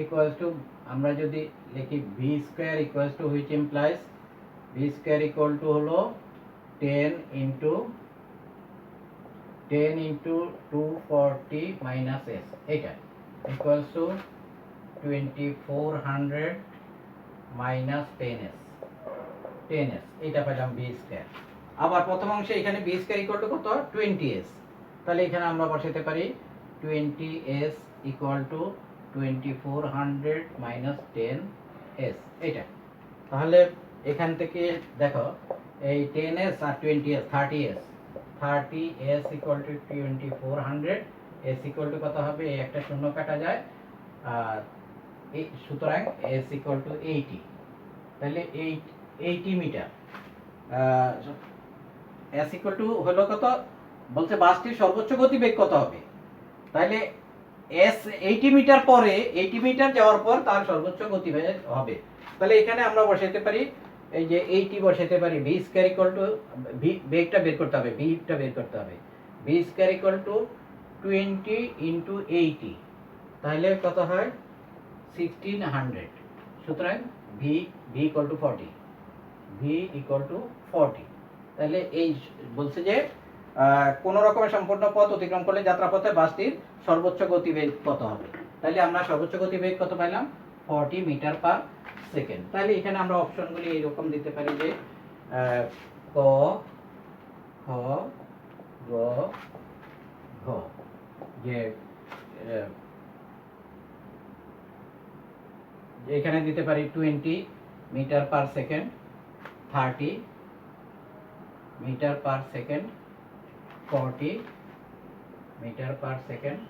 ইকুয়ালস টু, আমরা যদি লিখি V square equals two which implies V square equal to হলো 10 ইন্টু 240 মাইনাস এস, এইটা ইকুয়ালস টু 2400 মাইনাস 10s, এটা পেলাম বি স্কয়ার। আবার প্রথম অংশে এখানে বি স্কয়ার ইকুয়াল টু কত 20s, তাহলে এখানে আমরা বসাতে পারি 20s equal to 2400 minus 10s, এটা। তাহলে এখান থেকে দেখো এই 10s আর 20s 30s equal to 2400, s equal to কত হবে, এই একটা শূন্য কাটা যায়, আর এই সুতরাং s ইকুয়াল টু 80। তাহলে 80 মিটার, s ইকুয়াল টু হলো কত, বলছে বাসটির সর্বোচ্চ গতিবেগ কত হবে। তাহলে s 80 মিটার পরে, 80 মিটার যাওয়ার পর তার সর্বোচ্চ গতিবেগ হবে। তাহলে এখানে আমরা বসাইতে পারি, এই যে 80 বসাইতে পারি, v স্কয়ার ইকুয়াল টু বেগটা বের করতে হবে, vটা বের করতে হবে, v square equal to 20 into 80, তাহলে কত হয় 1600। সুতরাং v equal two 40, v equal two 40। তাহলে এই বলছে যে কোন রকমের সম্পূর্ণ পথ অতিক্রম করলে যাত্রাপথে বাসটির সর্বোচ্চ গতিবেগ কত হবে। তাহলে আমরা সর্বোচ্চ গতিবেগ কত পাইলাম, 40 মিটার পার সেকেন্ড। তাহলে এখানে আমরা অপশনগুলি এরকম দিতে পারি যে ক, খ, গ, ঘ, যে এখানে দিতে পারি 20 metre per second, 30 metre per second, 40 metre per second,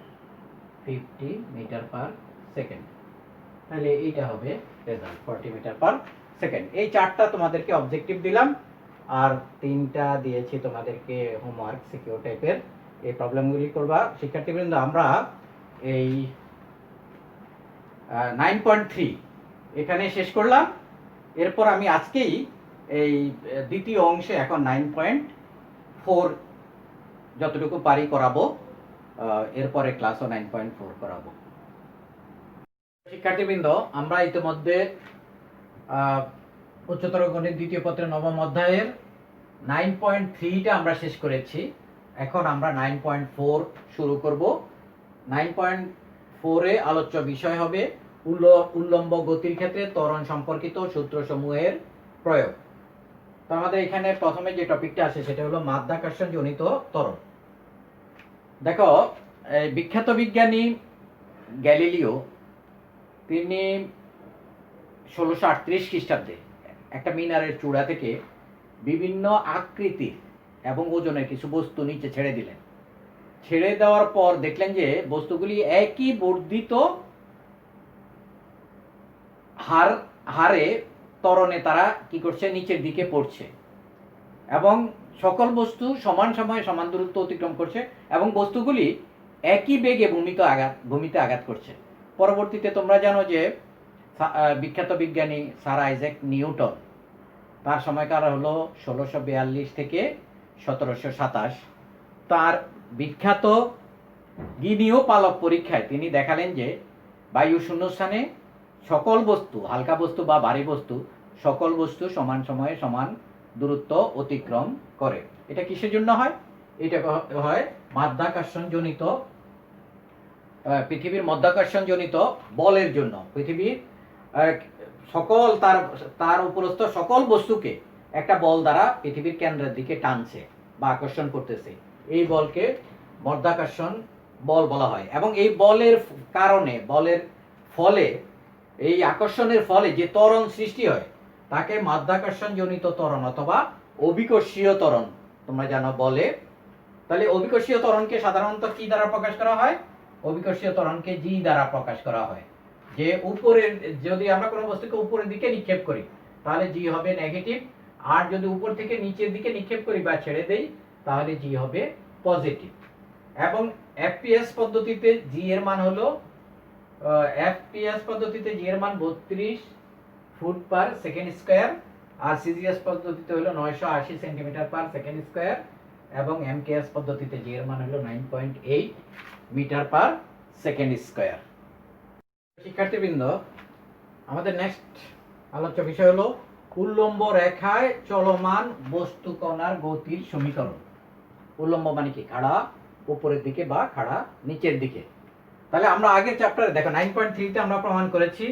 50 metre per second. তাহলে এইটা হবে রেজাল্ট 40 মিটার পার সেকেন্ড। এই চারটা তোমাদেরকে অবজেক্টিভ দিলাম, আর তিনটা দিয়েছি তোমাদেরকে হোমওয়ার্ক সিকিউর টাইপের। এই প্রবলেমগুলি করবা শিক্ষার্থীবৃন্দ। আমরা এই 9.3 এখানে শেষ করলাম। এরপর আমি আজকেই এই দ্বিতীয় অংশে এখন 9.4 যতটুকু পারি করাবো, এরপরে ক্লাসও 9.4 করাবো। শিক্ষার্থীবৃন্দ, আমরা ইতিমধ্যে উচ্চতর গণিত দ্বিতীয় পত্রের নবম অধ্যায়ের 9.3টা আমরা শেষ করেছি। এখন আমরা 9.4 শুরু করব। 9.4-এ আলোচ্য বিষয় হবে উল্লম্ব গতির ক্ষেত্রে ত্বরণ সম্পর্কিত সূত্রসমূহের প্রয়োগ। তো আমাদের এখানে প্রথমে যে টপিকটা আছে সেটা হলো মাধ্যাকর্ষণ জনিত ত্বরণ। দেখো, বিখ্যাত বিজ্ঞানী গ্যালিলিও, তিনি 1638 খ্রিস্টাব্দে একটা মিনারের চূড়া থেকে বিভিন্ন আকৃতির এবং ওজনের কিছু বস্তু নিচে ছেড়ে দিলেন। ছেড়ে দেওয়ার পর দেখলেন যে বস্তুগুলি একই বর্ধিত হারে ত্বরণে তারা কি করছে, নিচের দিকে পড়ছে, এবং সকল বস্তু সমান সময়ে সমান দূরত্ব অতিক্রম করছে, এবং বস্তুগুলি একই বেগে ভূমিতে আঘাত করছে। পরবর্তীতে তোমরা জানো যে বিখ্যাত বিজ্ঞানী স্যার আইজ্যাক নিউটন, তার সময়কাল হলো 1642 থেকে 1727। তার বিখ্যাত গিনিয় পালক পরীক্ষায় তিনি দেখালেন যে বায়ু শূন্যস্থানে সকল বস্তু, হালকা বস্তু বা ভারী বস্তু, সকল বস্তু সমান সময়ে সমান দূরত্ব অতিক্রম করে। এটা কিসের জন্য হয়? এটা হয় মাধ্যাকর্ষণ জনিত, পৃথিবীর মাধ্যাকর্ষণ জনিত বলের জন্য। পৃথিবীর সকল তার উপরস্থ সকল বস্তুকে একটা বল দ্বারা পৃথিবীর কেন্দ্রের দিকে টানছে বা আকর্ষণ করতেছে। এই বলকে মাধ্যাকর্ষণ বল বলা হয়। এবং এই বলের কারণে, বলের ফলে, এই আকর্ষণের ফলে যে ত্বরণ সৃষ্টি হয় তাকে মাধ্যাকর্ষণ জনিত ত্বরণ অথবা অভিকর্ষীয় ত্বরণ তোমরা জানো বলে। তাহলে অভিকর্ষীয় ত্বরণকে সাধারণত কি দ্বারা প্রকাশ করা হয়? অভিকর্ষীয় ত্বরণকে জি দ্বারা প্রকাশ করা হয়। যে উপরের, যদি আমরা কোনো বস্তুকে উপরের দিকে নিক্ষেপ করি তাহলে জি হবে নেগেটিভ, আর যদি উপর থেকে নিচের দিকে নিক্ষেপ করি বা ছেড়ে দেই তাহলে জি হবে পজিটিভ। এবং এফপিএস পদ্ধতিতে জি এর মান হলো, এফপিএস পদ্ধতিতে জি এর মান 32 ফুট পার সেকেন্ড স্কয়ার, আর সিজিএস পদ্ধতিতে হলো 980 সেন্টিমিটার পার সেকেন্ড স্কয়ার, এবং এমকেএস পদ্ধতিতে জি এর মান হলো 9.8 মিটার পার সেকেন্ড স্কয়ার। শিক্ষার্থীবৃন্দ, আমাদের নেক্সট আলোচ্য বিষয় হলো উল্লম্ব রেখায় চলমান বস্তু কণার গতির সমীকরণ। উল্লম্ব মানে কি? খাড়া উপরের দিকে বা খাড়া নিচের দিকে। তাহলে আমরা আগের চ্যাপ্টারে দেখো 9.3 তে আমরা প্রমাণ করেছি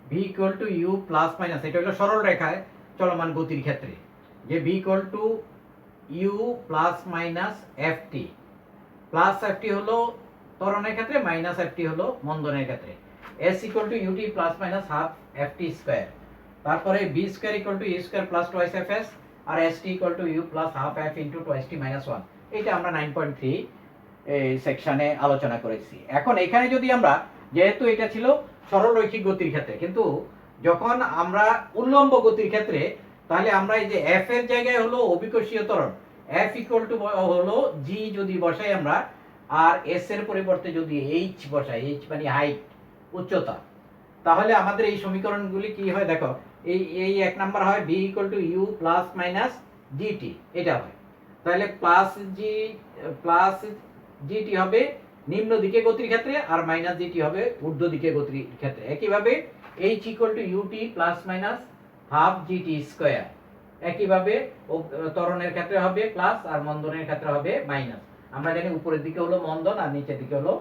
v equal to u plus minus, এটা হলো সরল রেখায় চলমান গতির ক্ষেত্রে, যে v equal to u plus minus ft। Plus FT হলো ত্বরণের ক্ষেত্রে, মাইনাস এফটি হলো মন্দনের ক্ষেত্রে। S equal to UT plus minus half FT square, তারপরে B square equal to U square plus twice F S, আর S T equal to you plus half F into twice T minus one. এটা আমরা 9.3 এই সেকশনে আলোচনা করেছি। এখন এখানে যদি আমরা, যেহেতু এটা ছিল সরলরৈখিক গতির ক্ষেত্রে, কিন্তু যখন আমরা উল্লম্ব গতির ক্ষেত্রে, তাহলে আমরা এই যে এফ এর জায়গায় হলো অভিকর্ষীয় ত্বরণ, এফ ইকুয়াল টু হলো জি যদি বসাই আমরা, আর এস এর পরিবর্তে যদি এইচ বসাই, এইচ মানে হাইট, উচ্চতা, তাহলে আমাদের এই সমীকরণগুলি কি হয় দেখো। এই এক নাম্বার হয় v equal to you plus minus g t, এটা হয়। তাহলে প্লাস জিটি হবে নিম্ন দিকে গতির ক্ষেত্রে, আর মাইনাস জিটি হবে ঊর্ধ্ব দিকে গতির ক্ষেত্রে। একইভাবে h equal to UT plus minus half g t square, একইভাবে ত্বরণের ক্ষেত্রে হবে প্লাস, আর মন্দনের ক্ষেত্রে হবে মাইনাস। আমরা জানি উপরের দিকে হলো মন্দন আর নিচের দিকে হলো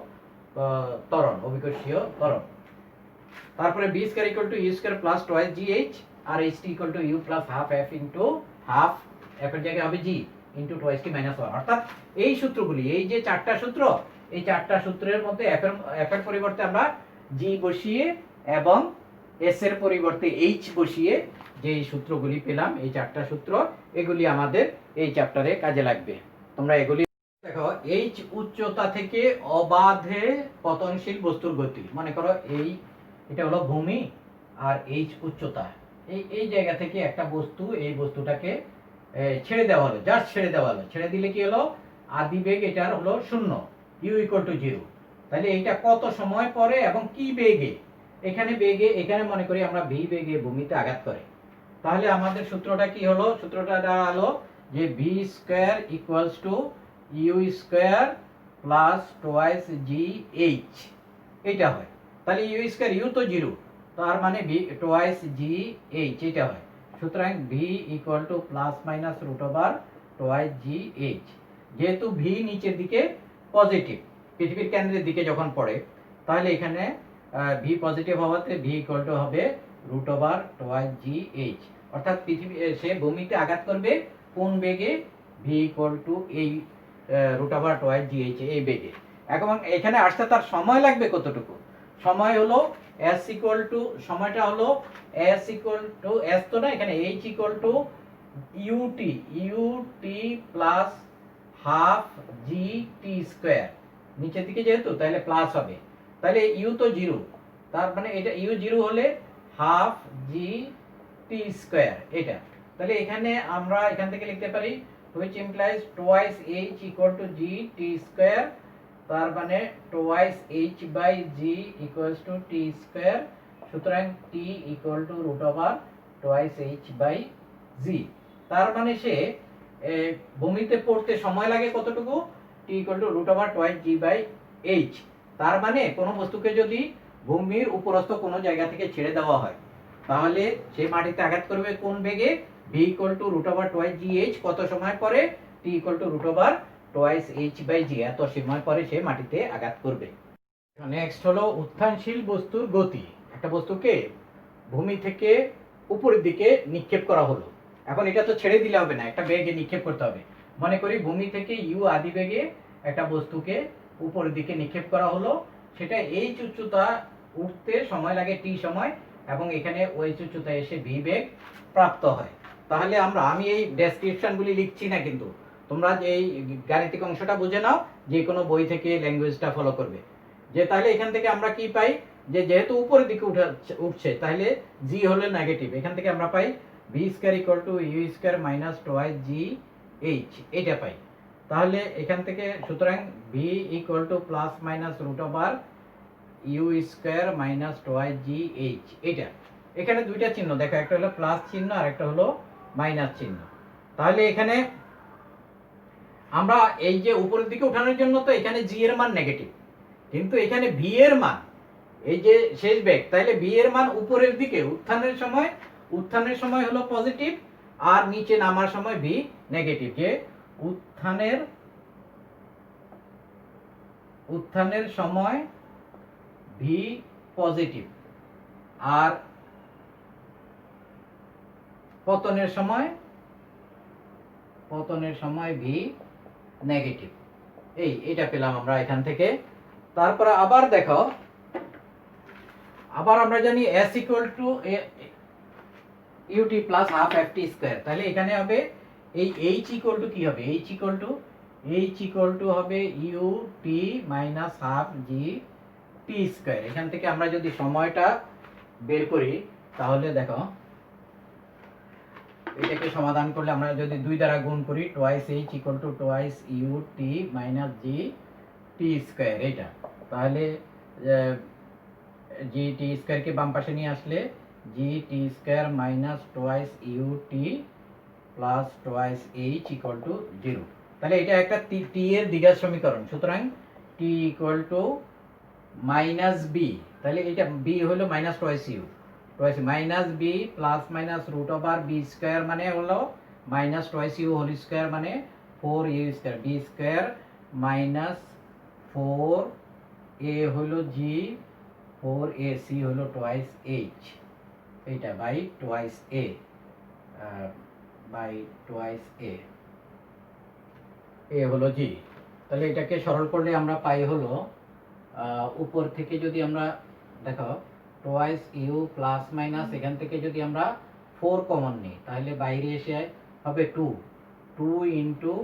ত্বরণ, অভিকর্ষীয় ত্বরণ। তারপরে v square equal to you square plus twice G h, আর h t equal to you plus half F into half f এর জায়গায় হবে জি ইন্টু টোয়াইস টি মাইনাস ওয়ান। অর্থাৎ এই সূত্রগুলি, এই যে চারটা সূত্র, এই চারটা সূত্রের মধ্যে এফ এর পরিবর্তে আমরা জি বসিয়ে এবং এস এর পরিবর্তে এইচ বসিয়ে যে সূত্রগুলি পেলাম, এই চারটা সূত্র, এগুলি আমাদের এই চ্যাপ্টারে কাজে লাগবে। তোমরা এগুলি দেখো। এইচ উচ্চতা থেকে অবাধে পতনশীল বস্তুর গতি, মনে করো এটা হলো ভূমি, আর এইচ উচ্চতা। এই জায়গা থেকে একটা বস্তু, এই বস্তুটাকে ছেড়ে দেওয়া হলো, জাস্ট ছেড়ে দেওয়া হলো। ছেড়ে দিলে কি হলো, আদিবেগ এটার হলো 0, ইউ ইকুয়াল টু 0। তাহলে এইটা কত সময় পরে এবং কি বেগে, এখানে মনে করি আমরা ভি বেগে ভূমিতে আঘাত করে, তাহলে আমাদের সূত্রটা কি হলো, সূত্রটা হলো যে v square equals to you square plus twice G H, এটা হয়। তাহলে ইউ স্কয়ার, ইউ তো 0, তার মানে ভি টোয়াইস জি এইচ, এটা হয়। সুতরাং V equal to plus minus root over twice G h. যেহেতু ভি নিচের দিকে পজিটিভ, পৃথিবীর কেন্দ্রের দিকে যখন পড়ে, তাহলে এখানে ভি পজিটিভ হওয়াতে ভি ইকুয়াল টু হবে রুট ওভার টোয়াইস জি এইচ। অর্থাৎ সে ভূমিতে আঘাত করবে কোন বেগে, ভি ইকুয়াল টু এই রুট ওভার টোয়াইস জি এইচ, এই বেগে। এখন এখানে আসতে তার সময় লাগবে কতটুকু, সময় হলো s ইকুয়াল টু, সময়টা হলো s ইকুয়াল টু, s তো না, এখানে h equal to UT plus half g t square, নিচের দিকে যেহেতু তাহলে প্লাস হবে। তাহলে ইউ তো 0, তার মানে এটা ইউ 0 হলে হাফ জি টি স্কয়ার, এটা। তাহলে এখানে আমরা এখান থেকে লিখতে পারি which implies twice h equal to g t square, তার মানে twice h by g equals to t square। সুতরাং t equal to root over twice h by g। তার মানে সে ভূমিতে পড়তে সময় লাগে কতটুকু, t equal to root over twice g by h। তার মানে কোনো বস্তুকে যদি ভূমির উপরস্থ কোনো জায়গা থেকে ছেড়ে দেওয়া হয়, তাহলে সে মাটিতে আঘাত করবে কোন বেগে, v equal to root over twice gh, কত সময় পরে, t equal to root over twice h by g, এত সময় পরে সে মাটিতে আঘাত করবে। নেক্সট হলো উত্থানশীল বস্তুর গতি। একটা বস্তুকে ভূমি থেকে উপরের দিকে নিক্ষেপ করা হলো, এখন এটা তো ছেড়ে দিলে হবে না, একটা বেগে নিক্ষেপ করতে হবে। মনে করি ভূমি থেকে ইউ আদি বেগে একটা বস্তুকে উপরের দিকে নিক্ষেপ করা হলো, সেটা এই উচ্চতা উঠতে সময় লাগে টি সময়, এবং এখানে ওই উচ্চতায় এসে ভি বেগ প্রাপ্ত হয়। তাহলে আমি এই ডেসক্রিপশনগুলি লিখছি না, কিন্তু তোমরা যে এই গাণিতিক অংশটা বুঝে নাও, যে কোনো বই থেকে ল্যাঙ্গুয়েজটা ফলো করবে। যে তাহলে এখান থেকে আমরা কি পাই, যে যেহেতু উপরের দিকে উঠছে, তাহলে জি হলো নেগেটিভ, এখান থেকে আমরা পাই V square equal to you square minus twice G H, এটা পাই। তাহলে এখান থেকে সুতরাং V equal to plus minus root over you square minus twice G H, এটা। এখানে দুইটা চিহ্ন দেখো, একটা হলো প্লাস চিহ্ন আর একটা হলো মাইনাস চিহ্ন। তাহলে এখানে আমরা এই যে উপরের দিকে উঠানোর জন্য তো এখানে জি এর মান নেগেটিভ, কিন্তু এখানে ভি এর মান, এই যে শেষ বেগ, তাহলে ভি এর মান উপরের দিকে উত্থানের সময় হলো পজিটিভ, আর নিচে নামার সময় ভি নেগেটিভ। যে উত্থানের সময় ভি পজিটিভ, আর পতনের সময় ভি নেগেটিভ। এটা পেলাম আমরা এখান থেকে। তারপরে আবার দেখো, আবার আমরা জানি s equal two ut plus half ft square, তাহলে এখানে হবে এই h ইকুয়াল টু কি হবে, h ইকুয়াল টু হবে ut minus half g t square. এখান থেকে আমরা যদি সময়টা বের করি তাহলে দেখো এটাকে সমাধান করলে আমরা যদি 2 দ্বারা গুণ করি twice h equal two twice ut minus g t square, এটা তাহলে g t স্কয়ারকে বাম পাশে নিয়ে আসলে g t square minus twice ut plus twice h equal two 0। তাহলে এটা একটা t এর দ্বিঘাত সমীকরণ, সুতরাং t equal to minus b, তাহলে এটা b হলো minus twice u, twice minus b plus minus root over b square মানে হলো minus twice u whole square মানে 4u square, b square minus 4a হলো g, 4ac হলো twice h, এইটা by twice a, by twice a হলো g। তাহলে এটাকে সরল করলে আমরা পাই হলো উপর থেকে যদি আমরা দেখো টোয়াইস ইউ প্লাস মাইনাস এখান থেকে যদি আমরা 4 কমন নিই তাহলে বাইরে এসে হবে 2 into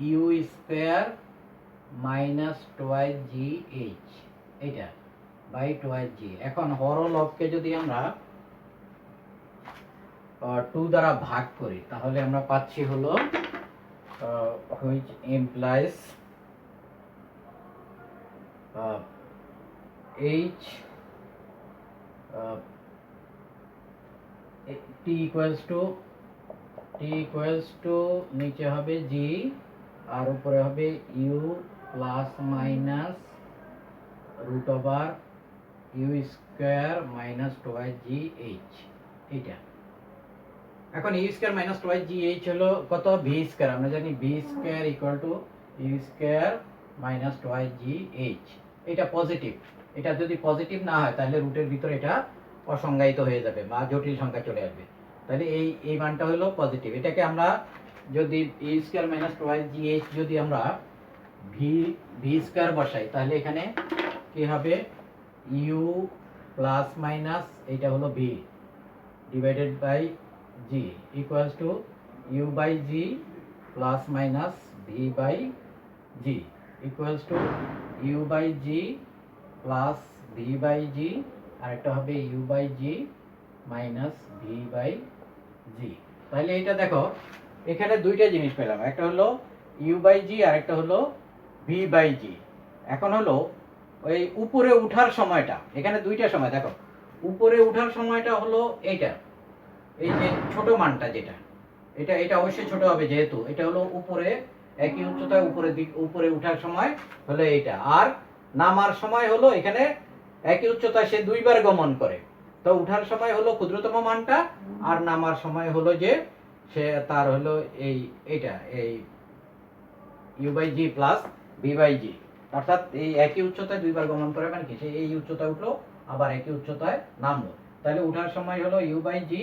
u square minus twice জি এইচ, এইটা বাই টোয়াইস জি। এখন হর লবকে যদি আমরা 2 দ্বারা ভাগ করি তাহলে আমরা পাচ্ছি হলো which implies h t equals to নিচে হবে g আর উপরে হবে u plus minus root over you square minus twice G h, এইটা। এখন ইউ স্কয়ার মাইনাস টোয়াইস জি এইচ হলো কত, ভি স্কয়ার, আমরা জানি v square equal to you square minus twice G H, এটা পজিটিভ। এটা যদি পজিটিভ না হয় তাহলে রুটের ভিতরে এটা অসংজ্ঞায়িত হয়ে যাবে বা জটিল সংখ্যা চলে আসবে, তাহলে এই মানটা হলো পজিটিভ। এটাকে আমরা যদি ইউ স্কয়ার মাইনাস টোয়াইস জি এইচ যদি আমরা ভি স্কয়ার বসাই তাহলে এখানে কি হবে, ইউ প্লাস মাইনাস এইটা হলো v divided by g equals to u by g plus minus v by g equals to u by g plus v by g আর একটা হবে u by g minus v by g। তাহলে এটা দেখো এখানে দুইটা জিনিস পেলাম, একটা হলো u by g আর একটা হলো v by g। এখন হলো ওই উপরে ওঠার সময়টা, এখানে দুইটা সময় দেখো, উপরে ওঠার সময়টা হলো এইটা, এই যে ছোট মানটা যেটা, এটা অবশ্যই ছোট হবে যেহেতু এটা হলো উপরে একই উচ্চতায় উপরে ওঠার সময় হলো এইটা, আর নামার সময় হলো এখানে একই উচ্চতায় সে দুইবার গমন করে, তো ওঠার সময় হলো ক্ষুদ্রতম মানটা আর নামার সময় হলো যে সে তার হলো এইটা এই U by G plus V by G, অর্থাৎ এই একই উচ্চতায় দুইবার গমন করে মানে কি সে এই উচ্চতায় উঠলো আবার একই উচ্চতায় নামলো, তাহলে ওঠার সময় হলো U by G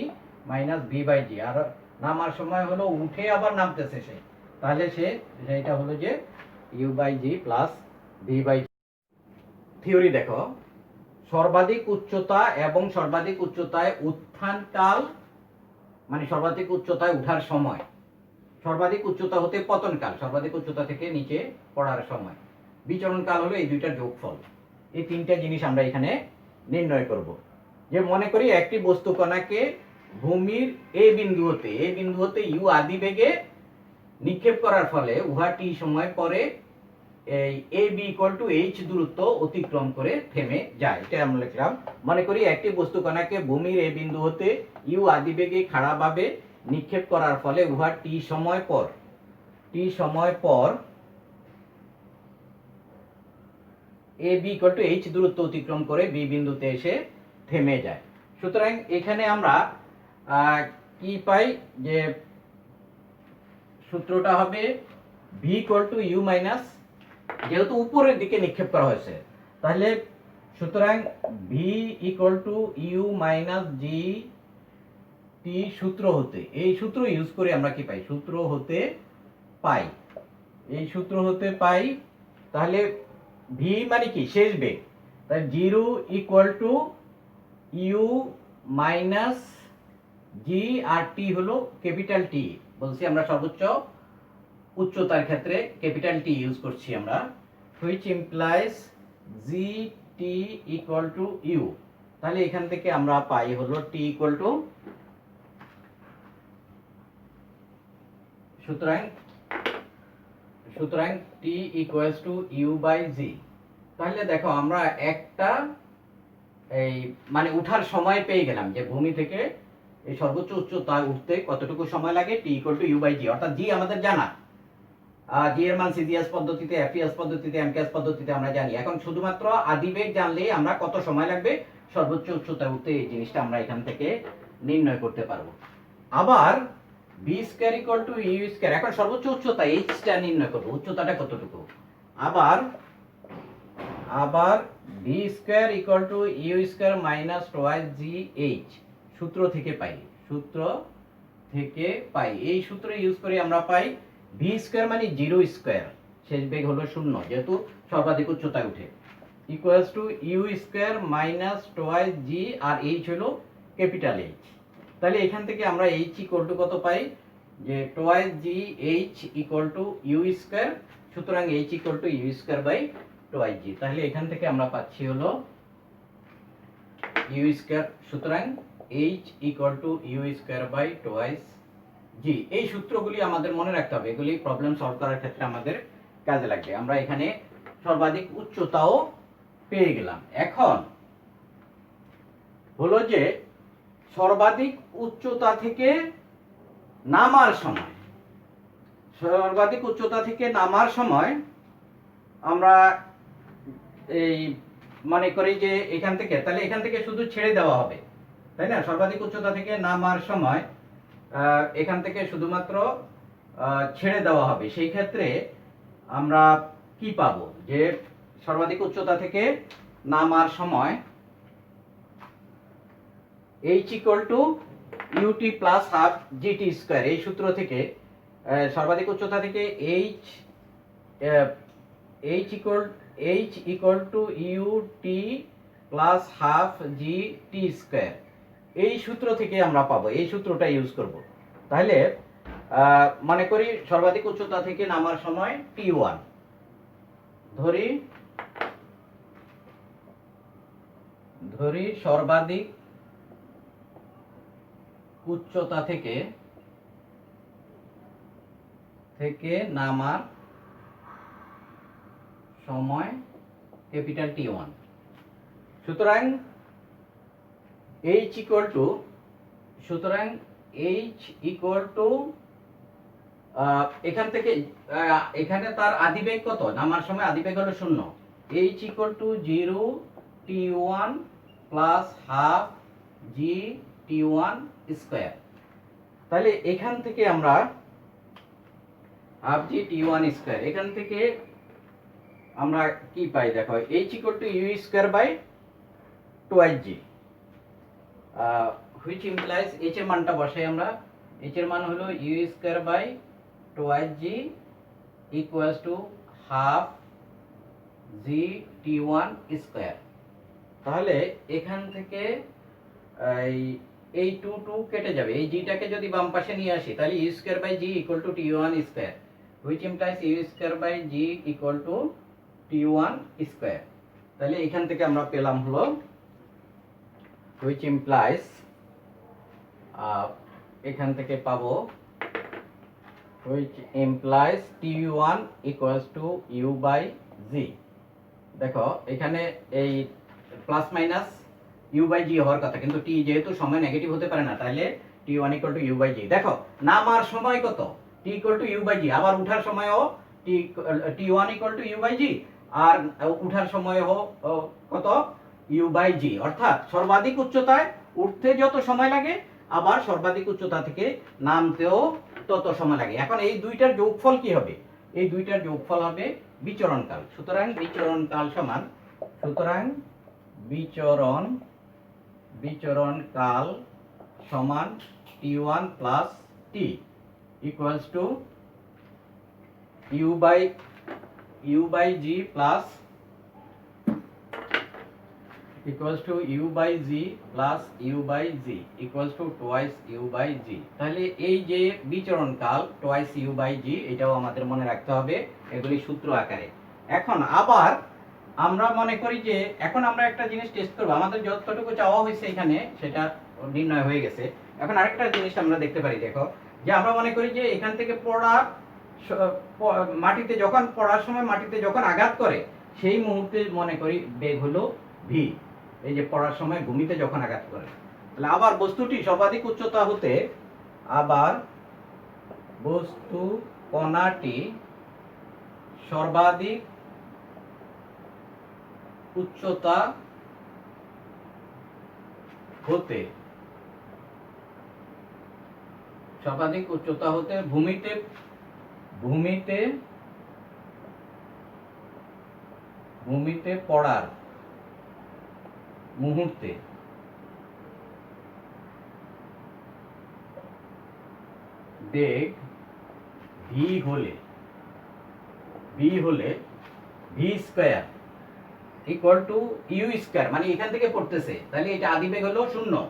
minus V by G, আর নামার সময় হলো উঠে আবার নামতেছে সে, তাহলে সেটা হলো যে u by G plus V by g. Theory দেখো, সর্বাধিক উচ্চতা এবং সর্বাধিক উচ্চতায় উত্থান কাল মানে সর্বাধিক উচ্চতায় ওঠার সময়, সর্বাধিক উচ্চতা হতে পতন কাল, সর্বাধিক উচ্চতা থেকে নিচে পড়ার সময়, বিচরণ কাল হলো এই দুইটার যোগফল। এই তিনটা জিনিস আমরা এখানে নির্ণয় করব। যে মনে করি একটি বস্তু কণাকে ভূমির এ বিন্দু হতে ইউ আদি বেগে নিক্ষেপ করার ফলে উহা টি সময় পরে এই A B equal two H দূরত্ব অতিক্রম করে থেমে যায়, এটা আমরা লিখলাম। মনে করি একটি বস্তু কণাকে ভূমির এ বিন্দু হতে ইউ আদি বেগে খাড়াভাবে নিক্ষেপ করার ফলে উহা টি সময় পর A B equal two H দূরত্ব অতিক্রম করে বি বিন্দুতে এসে থেমে যায়। সুতরাং এখানে আমরা কি পাই, যে সূত্রটা হবে V equal to you minus, যেহেতু উপরের দিকে নিক্ষেপ করা হয়েছে তাহলে সুতরাং V equal to you minus G T সূত্র হতে, এই সূত্র ইউজ করে আমরা কি পাই, এই সূত্র হতে পাই তাহলে ভি মানে কি শেষ বেগ, তাহলে 0 ইকুয়াল টু ইউ মাইনাস জি, আর টি হলো ক্যাপিটাল টি। বলছি আমরা সর্বোচ্চ উচ্চতার ক্ষেত্রে ক্যাপিটাল টি ইউজ করছি আমরা, which implies g t equal to u. তাহলে এখান থেকে আমরা পাই হলো টি ইকুয়াল টু, সুতরাং টি ইকুয়ালস টু ইউ বাই জি। তাহলে দেখো আমরা একটা এই মানে উঠার সময় পেয়ে গেলাম যে ভূমি থেকে এই সর্বোচ্চ উচ্চতায় উঠতে কতটুকু সময় লাগে, টি equal to you by G. অর্থাৎ জি আমাদের জানা, জি এর মান সিজিএস পদ্ধতিতে, এফইএস পদ্ধতিতে, এমকেএস পদ্ধতিতে আমরা জানি। এখন শুধুমাত্র আদিবেগ জানলেই আমরা কত সময় লাগবে সর্বোচ্চ উচ্চতায় উঠতে, এই জিনিসটা আমরা এখান থেকে নির্ণয় করতে পারবো। আবার v square equal to you square, এখন সর্বোচ্চ উচ্চতা এইচটা নির্ণয় করব, উচ্চতাটা কতটুকু। আবার v square equal to you square minus twice G h, সূত্র থেকে পাই। এই সূত্র ইউজ করে আমরা পাই ভি স্কয়ার মানে 0 স্কয়ার, শেষ বেগ হলো 0 যেহেতু সর্বাধিক উচ্চতায় উঠে, equals to you square minus twice g, আর এইচ হলো ক্যাপিটাল এইচ। তাহলে এখান থেকে আমরা এইচ ইকুয়াল টু কত পাই, যে twice G H equal to you square, সুতরাং H equal to you square by twice G. তাহলে এখান থেকে আমরা পাচ্ছি হলো ইউ স্কয়ার, সুতরাং H equal to you square by twice G. এই সূত্রগুলি আমাদের মনে রাখতে হবে, এগুলি প্রবলেম সলভ করার ক্ষেত্রে আমাদের কাজে লাগবে। আমরা এখানে সর্বাধিক উচ্চতাও পেয়ে গেলাম। এখন হলো যে সর্বাধিক উচ্চতা থেকে নামার সময় আমরা এই মনে করি যে এখান থেকে, তাহলে এখান থেকে শুধু ছেড়ে দেওয়া হবে, তাই না? সর্বাধিক উচ্চতা থেকে নামার সময় এখান থেকে শুধুমাত্র ছেড়ে দেওয়া হবে। সেই ক্ষেত্রে আমরা কি পাবো, যে সর্বাধিক উচ্চতা থেকে নামার সময় h equal to UT plus half g t square, এই সূত্র থেকে সর্বাধিক উচ্চতা থেকে h equal to UT plus half g t square, এই সূত্র থেকে আমরা পাবো, এই সূত্রটা ইউজ করব। তাহলে মনে করি সর্বাধিক উচ্চতা থেকে নামার সময় T1 ধরি সর্বাধিক উচ্চতা থেকে নামার সময় ক্যাপিটাল T1, সুতরাং h ইকুয়াল টু এখান থেকে এখানে তার আদিবেগ কত, নামার সময় আদিবেগ হলো 0, h equal two 0 T1 plus half g T1 square. তাহলে এখান থেকে আমরা হাফ জি T1 স্কয়ার, এখান থেকে আমরা কি পাই দেখো, h equal to you square by twice g, which implies h এর মানটা বসাই আমরা, h এর মান হলো you square by twice g equals to half g T1 square. তাহলে এখান থেকে এই 2 কেটে যাবে, এই জিটাকে যদি বাম পাশে নিয়ে আসি তাহলে u square by g equal to T1 square, which implies u square by g equal to T1 square. তাহলে এখান থেকে আমরা পেলাম হলো which implies এখান থেকে পাবো which implies T1 equals to U by G। দেখো এখানে এই plus minus U by G হওয়ার কথা, কিন্তু T যেহেতু সময় নেগেটিভ হতে পারে না, তাহলে T1 equal to U by G। দেখো নামার সময় কত, T equal to U by G, আবার উঠার সময়ও T1 equal to U by G, আর উঠার সময়ও কত, U by G। অর্থাৎ সর্বাধিক উচ্চতায় উঠতে যত সময় লাগে, আবার সর্বাধিক উচ্চতা থেকে নামতেও তত সময় লাগে। এখন এই দুইটার যোগফল কি হবে, এই দুইটার যোগফল হবে বিচরণকাল। সুতরাং বিচরণকাল সমান T1 plus T equals to u by g plus u by g plus u by g equals to twice u by g। তাহলে এই যে বিচরণ কাল twice u by g এটাও আমাদের মনে রাখতে হবে, এগুলি সূত্র আকারে। এখন আবার আমরা মনে করি যে এখন আমরা একটা জিনিস টেস্ট করব, আমাদের যতটুকু চাওয়া হয়েছে এখানে সেটা নির্ণয় হয়ে গেছে। এখন আরেকটা জিনিস আমরা দেখতে পারি, দেখো যে আমরা মনে করি যে এখান থেকে মাটিতে যখন পড়ার সময় মাটিতে যখন আঘাত করে সেই মুহূর্তে মনে করি বেগ হলো ভি, এই যে পড়ার সময় ভূমিতে যখন আঘাত করে। তাহলে আবার বস্তুটি সর্বাধিক উচ্চতা হতে, আবার বস্তু কণাটি সর্বাধিক উচ্চতা হতে ভূমিতে পড়ার মুহূর্তে বেগ ভি হলে v square equal to you square, মানে এখান থেকে পড়তেছে তাহলে এটা আদি বেগ হলো 0,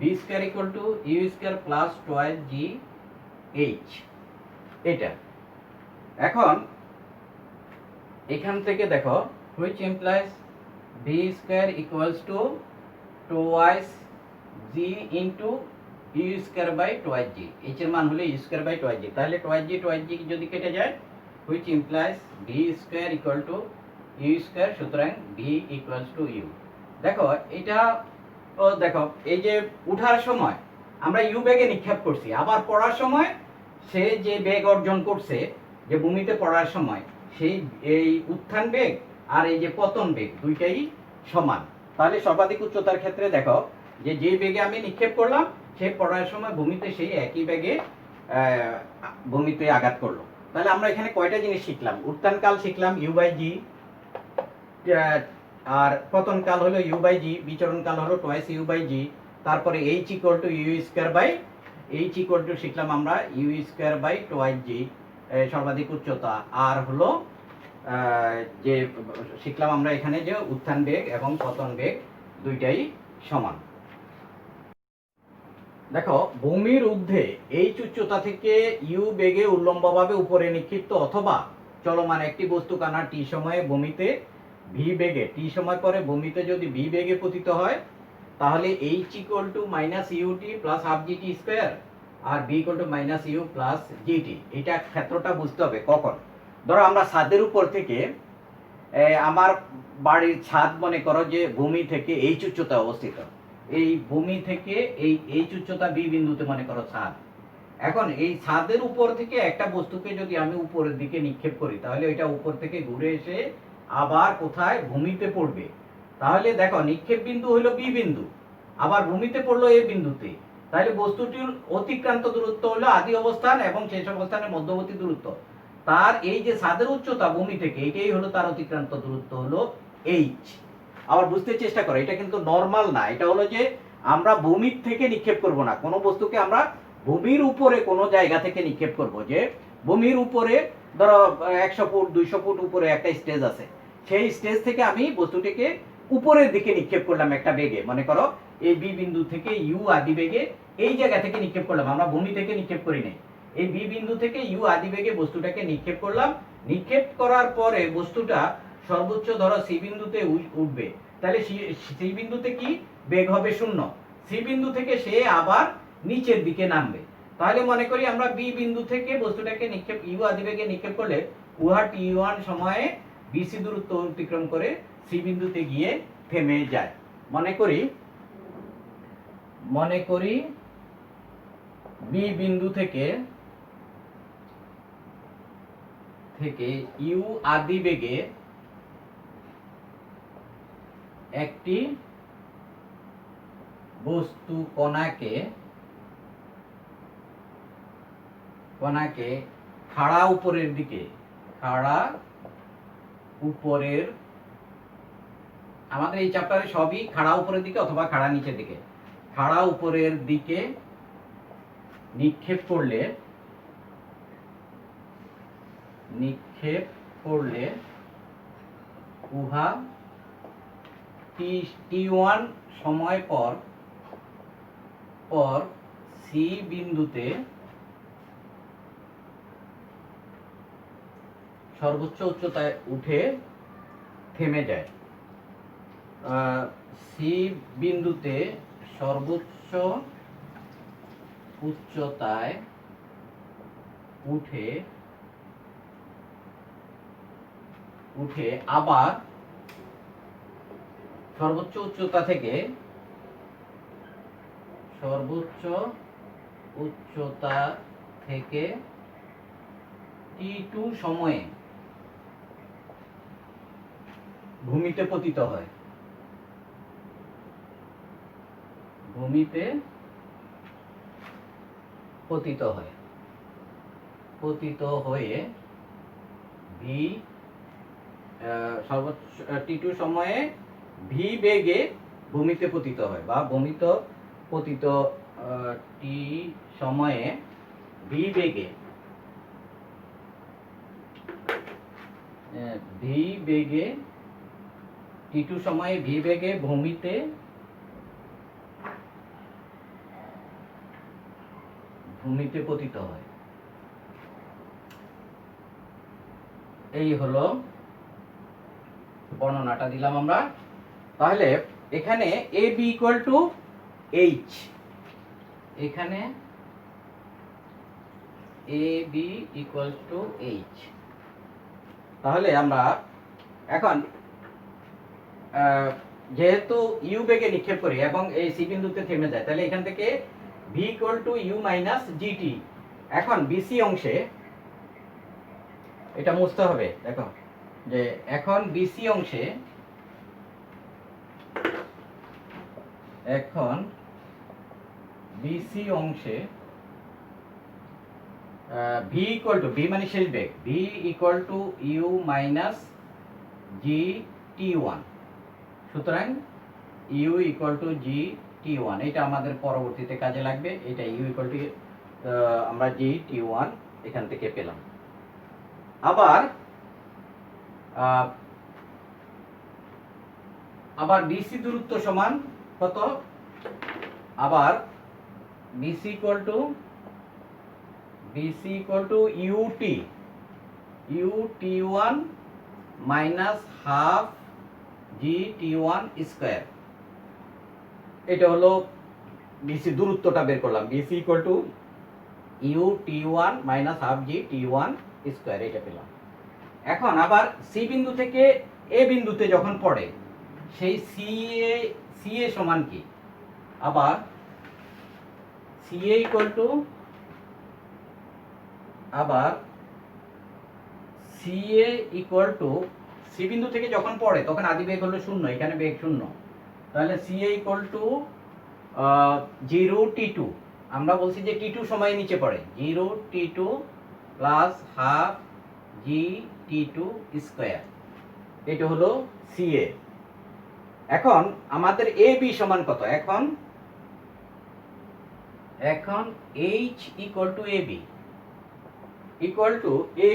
v square equal to you square plus twice g H এটা। এখন এখান থেকে দেখো which implies v square equals to twice g into u square by twice g, h এর মান হলো u square by twice g, তাহলে twice g যদি কেটে যায় which implies v square equal to u square, সুতরাং v equals to u। দেখো এটা দেখো এই যে উঠার সময় আমরা u বেগে নিক্ষেপ করছি, আবার পড়ার সময় সে যে বেগ অর্জন করছে যে ভূমিতে পড়ার সময় সেই এই উত্থান বেগ আর এই যে পতন বেগ দুইটাই সমান। তাহলে সর্বাধিক উচ্চতার ক্ষেত্রে দেখো যে বেগে আমি নিক্ষেপ করলাম সে পড়ার সময় ভূমিতে সেই একই বেগে ভূমিতে আঘাত করলো। তাহলে আমরা এখানে কয়টা জিনিস শিখলাম, উত্থান কাল শিখলাম ইউ বাই জি, আর পতন কাল হলো ইউ বাই জি, বিচরণ কাল হলো টুয়াইস ইউ বাই জি, তারপরে h equal to you square by h equal to শিখলাম আমরা u square by twice g সর্বাধিক উচ্চতা, আর হলো যে শিখলাম আমরা এখানে যে উত্থান বেগ এবং পতন বেগ দুইটাই সমান। দেখো ভূমির ঊর্ধ্বে এইচ উচ্চতা থেকে ইউ বেগে উল্লম্বভাবে উপরে নিক্ষিপ্ত অথবা চলমান একটি বস্তু কণা টি সময়ে ভূমিতে ভি বেগে, টি সময় পরে ভূমিতে যদি ভি বেগে পতিত হয় তাহলে h equal to minus u t plus half g t square আর v equal to minus u plus g t. এটা ক্ষেত্রটা বুঝতে হবে কখন, ধরো আমরা ছাদের উপর থেকে আমার বাড়ির ছাদ মনে করো যে ভূমি থেকে এইচ উচ্চতা অবস্থিত, এই ভূমি থেকে এই এইচ উচ্চতা বি বিন্দুতে মনে করো ছাদ। এখন এই ছাদের উপর থেকে একটা বস্তুকে যদি আমি উপরের দিকে নিক্ষেপ করি তাহলে এটা উপর থেকে ঘুরে এসে আবার কোথায় ভূমিতে পড়বে। তাহলে দেখো নিক্ষেপ বিন্দু হলো বি বিন্দু, আবার ভূমিতে পড়লো এ বিন্দুতে, তাহলে বস্তুটির অতিক্রান্ত দূরত্ব হলো আদি অবস্থান এবং শেষ অবস্থানের মধ্যবর্তী দূরত্ব। তার এই যে ছাদের উচ্চতা ভূমি থেকে এটাই হলো তার অতিক্রান্ত দূরত্ব হলো এইচ। আবার বুঝতে চেষ্টা করো এটা কিন্তু নরমাল না, এটা হলো যে আমরা ভূমির থেকে নিক্ষেপ করব না, কোনো বস্তুকে আমরা ভূমির উপরে কোনো জায়গা থেকে নিক্ষেপ করব, যে ভূমির উপরে ধরো 100 ফুট 200 ফুট উপরে একটা স্টেজ আছে, সেই স্টেজ থেকে আমি বস্তুটিকে উপরের দিকে নিক্ষেপ করলাম একটা বেগে, মনে করো এই বি বিন্দু থেকে ইউ আদি বেগে এই জায়গা থেকে নিক্ষেপ করলাম, আমরা ভূমি থেকে নিক্ষেপ করি নাই, এই বি বিন্দু থেকে ইউ আদি বেগে বস্তুটাকে নিক্ষেপ করলাম। নিক্ষেপ করার পরে বস্তুটা সর্বোচ্চ ধরো সি বিন্দুতে উঠবে, তাহলে সি বিন্দুতে কি বেগ হবে 0, সি বিন্দু থেকে সে আবার নিচের দিকে নামবে। তাহলে মনে করি আমরা বি বিন্দু থেকে বস্তুটাকে নিক্ষেপ ইউ আদি বেগে নিক্ষেপ করলে উহা টি1 সময়ে বিসি দূরত্ব অতিক্রম করে সি বিন্দুতে গিয়ে থেমে যায়। মনে করি বি বিন্দু থেকে ইউ আদি বেগে একটি বস্তু কণাকে খাড়া উপরের দিকে, আমাদের এই চ্যাপ্টারে সবই খাড়া উপরের দিকে অথবা খাড়া নিচের দিকে, খাড়া উপরের দিকে নিক্ষেপ করলে উহা t1 সময় পর সি বিন্দুতে সর্বোচ্চ উচ্চতায় উঠে থেমে যায়। সি বিন্দুতে সর্বোচ্চ উচ্চতায় উঠে আবার সর্বোচ্চ উচ্চতা থেকে t2 সময়ে ভূমিতে পতিত হয়। পতিত হয়ে ভি সর্বোচ্চ t2 সময়ে ভি বেগে ভূমিতে পতিত হয়, বা পতিত টি সময়ে ভি বেগে t2 সময়ে ভি বেগে ভূমিতে পতিত হয়। এই হলো বর্ণনাটা দিলাম আমরা। তাহলে এখানে A B equal two H, এখানে A B equal two H. তাহলে আমরা এখন যেহেতু ইউ বেগে নিক্ষেপ করি এবং এই সি বিন্দুতে থেমে যায়, তাহলে এখান থেকে v equal to you minus g t. এখন বিসি অংশে এটা মুছতে হবে। দেখো যে এখন বিসি অংশে ভি ইকুয়াল টু, ভি মানে শেষ বেগ, V equal to you minus G T one. সুতরাং U equal to G T one, এটা আমাদের পরবর্তীতে কাজে লাগবে। এটা ইউ ইকুয়াল টু আমরা জি টি ওয়ান এখান থেকে পেলাম। আবার বিসি দূরত্ব সমান কত? আবার BC equal to u t one minus half g T one square. এটা হলো বিসি দূরত্বটা বের করলাম। BC equal to u t one minus half g T one square, এটা পেলাম। এখন আবার সি বিন্দু থেকে এ বিন্দুতে যখন পড়ে, সেই সি এ সমান কি? আবার C A equal to, C বিন্দু থেকে যখন পড়ে তখন আদি বেগ হলো 0, এখানে বেগ 0। তাহলে C A equal two 0 t2। আমরা বলছি যে t2 সময় নিচে পড়ে, 0 t2 প্লাস হাফ জি t2 স্কয়ার। এটা হলো সি এ। এখন আমাদের এ বি সমান কত? এখন H equal to A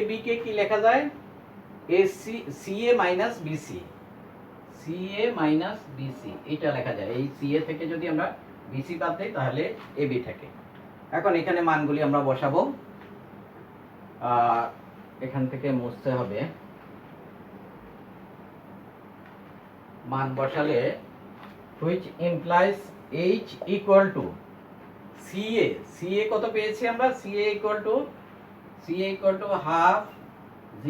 B, কে কি লেখা যায়? সি এ মাইনাস বিসি, এটা লেখা যায়। এই সি এ থেকে যদি আমরা বিসি বাদ দেই তাহলে এ বি থাকে। এখন এখানে মানগুলি আমরা বসাবো। এখান থেকে মুছতে হবে। মান বসালে which implies h equal to CA কত পেয়েছি আমরা? CA equal to half g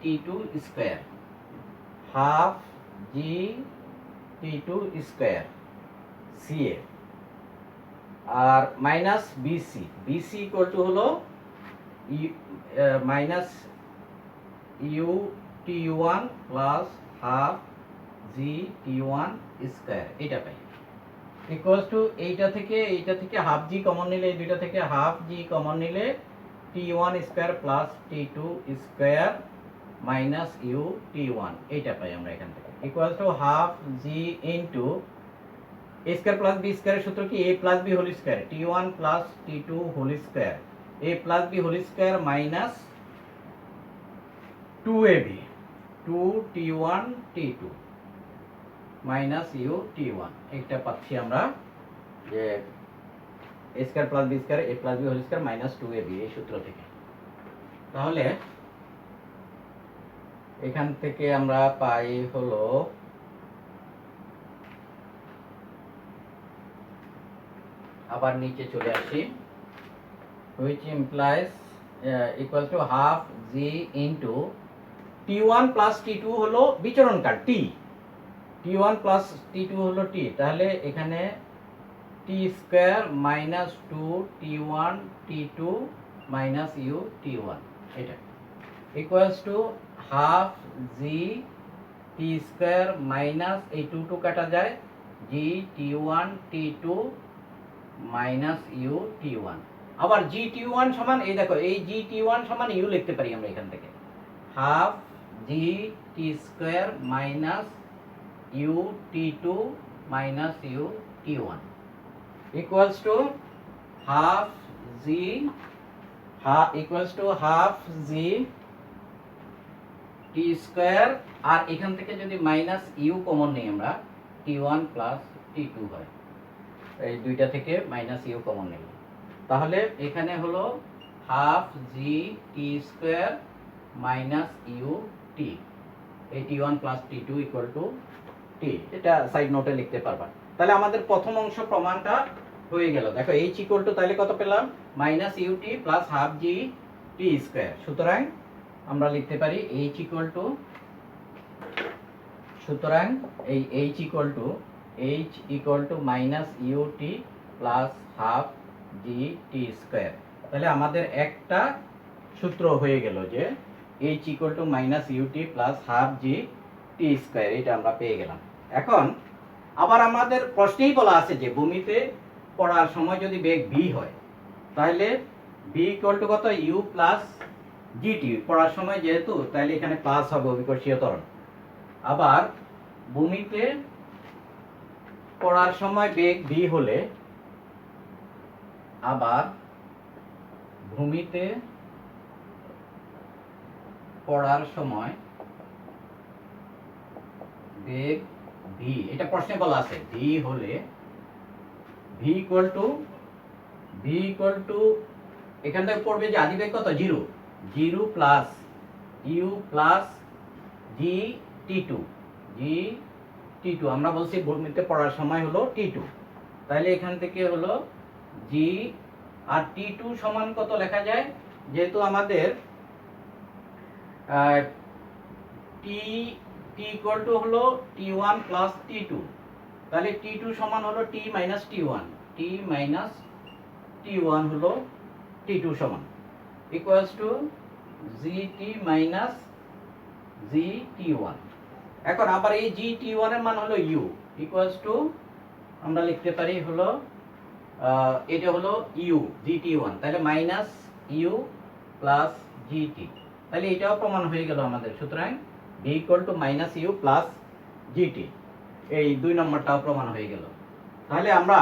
t2 square, half g t2 square CA। আর মাইনাস BC equal to হলো minus u t1 plus half g t1 square, এটা পাই। ইকুয়ালস টু এইটা থেকে half জি common নিলে, এই দুইটা থেকে হাফ জি কমন নিলে t1 square plus t2 square minus u t1, এইটা পাই আমরা এখান থেকে। Equals to half g into a square plus b স্কয়ারের সূত্র কি? a plus b whole square, t1 plus t2 whole square, a plus b whole square minus 2ab। 2t1t2 minus u t1, এটা পাচ্ছি আমরা যে a square plus b square a plus b whole square minus 2ab এই সূত্র থেকে। তাহলে এখান থেকে আমরা পাই হলো আবার নিচে চলে আসি, which implies equal to half g into t1 plus t2 হলো বিচরণকাল t, t1 plus t2 হলো t, তাহলে এখানে t square minus 2 t1 t2 minus u t1 এটা equals to half g t square minus এই 2 2 কাটা যায় জি t1 t2 minus u t1। আবার জি t1 সমান এই দেখো এই জি t1 সমান ইউ লিখতে পারি আমরা এখান থেকে half g t square minus u t2 minus u t1 equals to half z equals to half z t square, আর এখান থেকে যদি মাইনাস ইউ কমন নেই আমরা t1 প্লাস t2 হয়, এই দুইটা থেকে মাইনাস ইউ কমন নেই, তাহলে এখানে হলো half g t square minus U T, এই t1 plus t2 equal two t, এটা সাইড নোটে লিখতে পারবা। তাহলে আমাদের প্রথম অংশ প্রমাণটা হয়ে গেল। দেখো h ইকুয়াল টু তাহলে কত পেলাম minus u t plus half g t square, সুতরাং আমরা লিখতে পারি h ইকুয়াল টু, সুতরাং এই h equal to minus u t plus half g t square. তাহলে আমাদের একটা সূত্র হয়ে গেল যে h equal to minus u t plus half g t square, এটা আমরা পেয়ে গেলাম। এখন আবার আমাদের প্রশ্নেই বলা আছে যে ভূমিতে পড়ার সময় যদি বেগ v হয় তাহলে v ইকুয়াল টু কত u প্লাস জিটি, পড়ার সময় যেহেতু তাহলে এখানে প্লাস হবে অভিকর্ষীয় ত্বরণ। আবার ভূমিতে পড়ার সময় বেগ v হলে, আবার ভূমিতে পড়ার সময় বেগ v, এটা প্রশ্নে বলা আছে v হলে v ইকুয়াল টু এখান থেকে পড়বে যে আদিবেগ কত 0 0 প্লাস ইউ প্লাস জি টি2 আমরা বলছি ভূমিতে পড়ার সময় হলো টি2, তাহলে এখান থেকে হলো জি আর টি2 সমান কত লেখা যায়, যেহেতু আমাদের টি ইকুয়াল টু হলো t1 প্লাস t2, তাহলে t2 সমান হলো t মাইনাস t1 হলো t2 সমান equals to gt minus gt1। এখন আবার এই gt1 এর মান হলো u ইকুয়ালস টু আমরা লিখতে পারি হলো এটা হলো u gt1, তাহলে মাইনাস u প্লাস gt, তাহলে এটাও প্রমাণ হয়ে গেল আমাদের। সুতরাং v equal to minus u plus gt, এই 2 নম্বরটাও প্রমাণ হয়ে গেল। তাহলে আমরা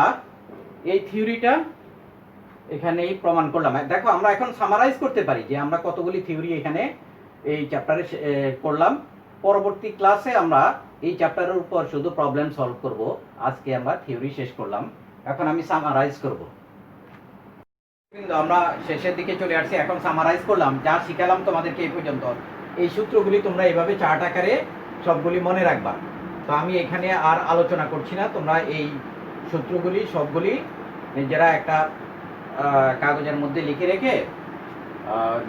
এই থিওরিটা এখানেই প্রমাণ করলাম। দেখো আমরা এখন সামারাইজ করতে পারি যে আমরা কতগুলি থিওরি এখানে এই চ্যাপ্টারে করলাম। পরবর্তী ক্লাসে আমরা এই চ্যাপ্টারের উপর শুধু প্রবলেম সলভ করব। আজকে আমরা থিওরি শেষ করলাম, এখন আমি সামারাইজ করব। কিন্তু আমরা শেষের দিকে চলে আসছি, এখন সামারাইজ করলাম যা শিখালাম তোমাদেরকে এই পর্যন্ত। এই সূত্রগুলি তোমরা এইভাবে চার্ট আকারে সবগুলি মনে রাখবা। তো আমি এখানে আর আলোচনা করছি না, তোমরা এই সূত্রগুলি সবগুলি নিজেরা একটা কাগজের মধ্যে লিখে রেখে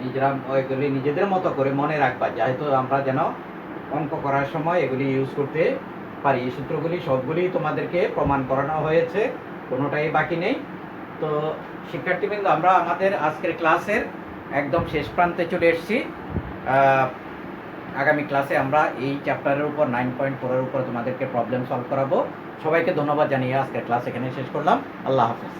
নিজেরা এগুলি নিজেদের মতো করে মনে রাখবা, যেহেতু আমরা যেন অঙ্ক করার সময় এগুলি ইউজ করতে পারি। এই সূত্রগুলি সবগুলি তোমাদেরকে প্রমাণ করানো হয়েছে, কোনোটাই বাকি নেই। তো শিক্ষার্থীবৃন্দ, আমরা আমাদের আজকের ক্লাসের একদম শেষ প্রান্তে চলে এসেছি। আগামী ক্লাসে আমরা এই চ্যাপ্টারের উপর 9.4 এর উপর তোমাদেরকে প্রবলেম সলভ করাবো। সবাইকে ধন্যবাদ জানিয়ে আজকের ক্লাস এখানে শেষ করলাম। আল্লাহ হাফেজ।